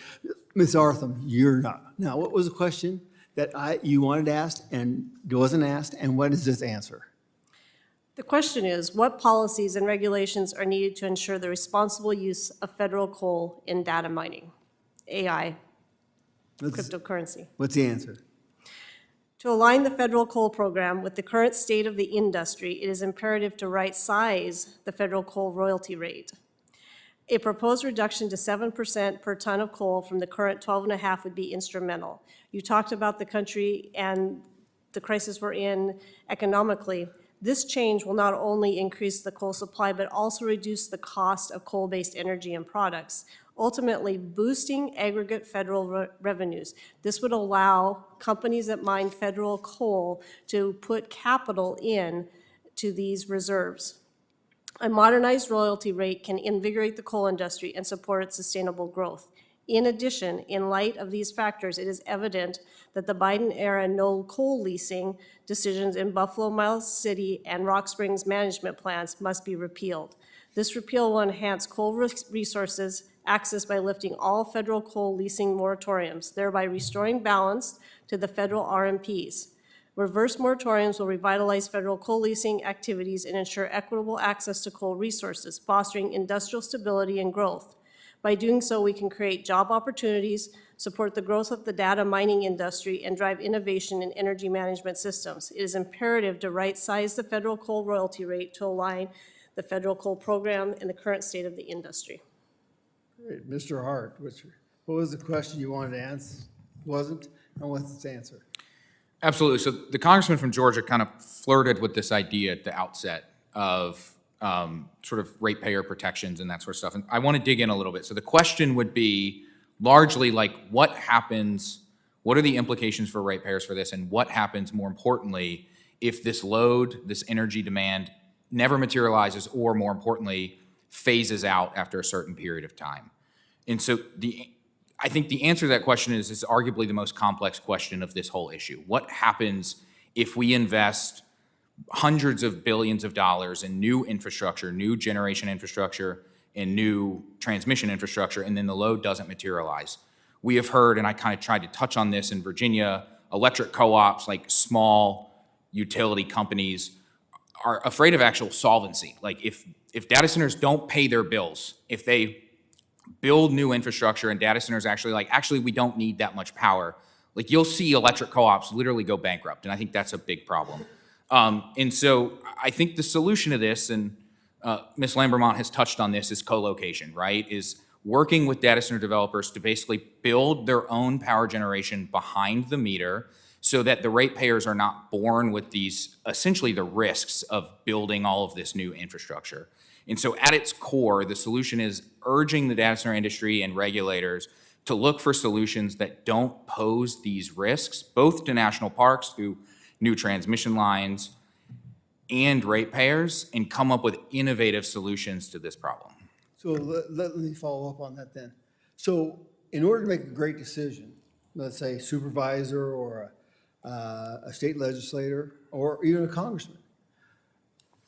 Ms. Arthun, you're not. Now, what was the question that you wanted to ask and wasn't asked, and what is this answer? The question is, what policies and regulations are needed to ensure the responsible use of federal coal in data mining, AI, cryptocurrency? What's the answer? To align the federal coal program with the current state of the industry, it is imperative to right-size the federal coal royalty rate. A proposed reduction to 7% per ton of coal from the current 12.5 would be instrumental. You talked about the country and the crisis we're in economically. This change will not only increase the coal supply, but also reduce the cost of coal-based energy and products, ultimately boosting aggregate federal revenues. This would allow companies that mine federal coal to put capital in to these reserves. A modernized royalty rate can invigorate the coal industry and support its sustainable growth. In addition, in light of these factors, it is evident that the Biden-era no coal leasing decisions in Buffalo, Miles City, and Rock Springs management plans must be repealed. This repeal will enhance coal resources access by lifting all federal coal leasing moratoriums, thereby restoring balance to the federal RMPs. Reverse moratoriums will revitalize federal coal leasing activities and ensure equitable access to coal resources, fostering industrial stability and growth. By doing so, we can create job opportunities, support the growth of the data mining industry, and drive innovation in energy management systems. It is imperative to right-size the federal coal royalty rate to align the federal coal program and the current state of the industry. Great. Mr. Hart, what was the question you wanted to answer? Wasn't, and what's its answer? Absolutely. So the congressman from Georgia kind of flirted with this idea at the outset of sort of ratepayer protections and that sort of stuff. And I want to dig in a little bit. So the question would be largely like, what happens, what are the implications for ratepayers for this, and what happens, more importantly, if this load, this energy demand never materializes, or more importantly, phases out after a certain period of time? And so I think the answer to that question is arguably the most complex question of this whole issue. What happens if we invest hundreds of billions of dollars in new infrastructure, new generation infrastructure, and new transmission infrastructure, and then the load doesn't materialize? We have heard, and I kind of tried to touch on this in Virginia, electric co-ops, like small utility companies, are afraid of actual solvency. Like if data centers don't pay their bills, if they build new infrastructure and data centers actually we don't need that much power, like you'll see electric co-ops literally go bankrupt, and I think that's a big problem. And so I think the solution to this, and Ms. Lambermont has touched on this, is co-location, right? Is working with data center developers to basically build their own power generation behind the meter so that the ratepayers are not born with these, essentially the risks of building all of this new infrastructure. And so at its core, the solution is urging the data center industry and regulators to look for solutions that don't pose these risks, both to national parks through new transmission lines and ratepayers, and come up with innovative solutions to this problem. So let me follow up on that then. So in order to make a great decision, let's say supervisor or a state legislator or even a congressman,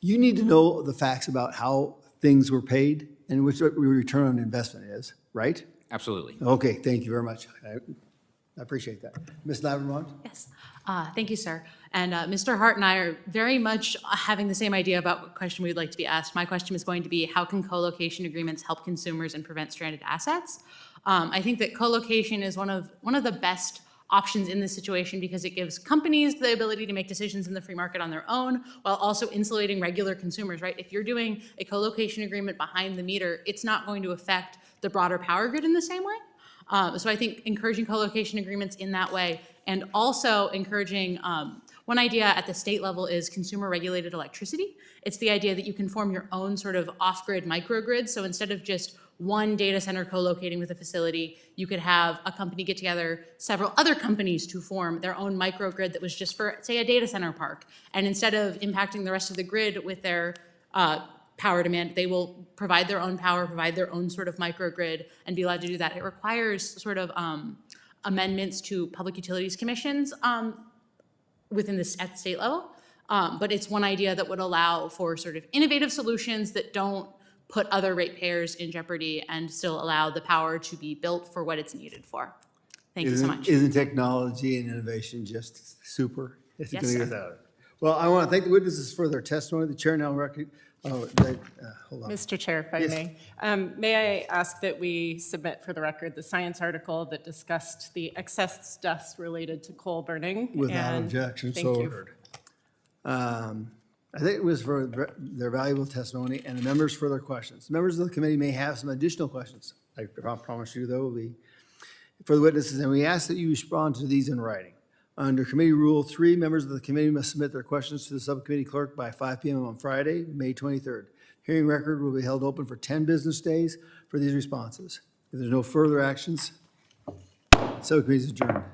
you need to know the facts about how things were paid and which return on investment is, right? Absolutely. Okay, thank you very much. I appreciate that. Ms. Lambermont? Yes, thank you, sir. And Mr. Hart and I are very much having the same idea about what question we'd like to be asked. My question is going to be, how can co-location agreements help consumers and prevent stranded assets? I think that co-location is one of the best options in this situation because it gives companies the ability to make decisions in the free market on their own while also insulating regular consumers, right? If you're doing a co-location agreement behind the meter, it's not going to affect the broader power grid in the same way. So I think encouraging co-location agreements in that way, and also encouraging One idea at the state level is consumer-regulated electricity. It's the idea that you can form your own sort of off-grid microgrid. So instead of just one data center co-locating with a facility, you could have a company get together, several other companies to form their own microgrid that was just for, say, a data center park. And instead of impacting the rest of the grid with their power demand, they will provide their own power, provide their own sort of microgrid, and be allowed to do that. It requires sort of amendments to public utilities commissions within this at the state level. But it's one idea that would allow for sort of innovative solutions that don't put other ratepayers in jeopardy and still allow the power to be built for what it's needed for. Thank you so much. Isn't technology and innovation just super? It's Yes, gonna get sir. without it. Well, I want to thank the witnesses for their testimony. The chair now hold on. Mr. Chair, if I may I ask that we submit for the record the science article that discussed the excess dust related to coal burning? Without and objection, thank so you. ordered. I think it was for their valuable testimony and the members for their questions. Members of the committee may have some additional questions. I promise you, though, will be for the witnesses, and we ask that you respond to these in writing. Under Committee Rule 3, members of the committee must submit their questions to the subcommittee clerk by 5 p.m. on Friday, May 23rd. Hearing record will be held open for 10 business days for these responses. If there's no further actions, subcommittee is adjourned.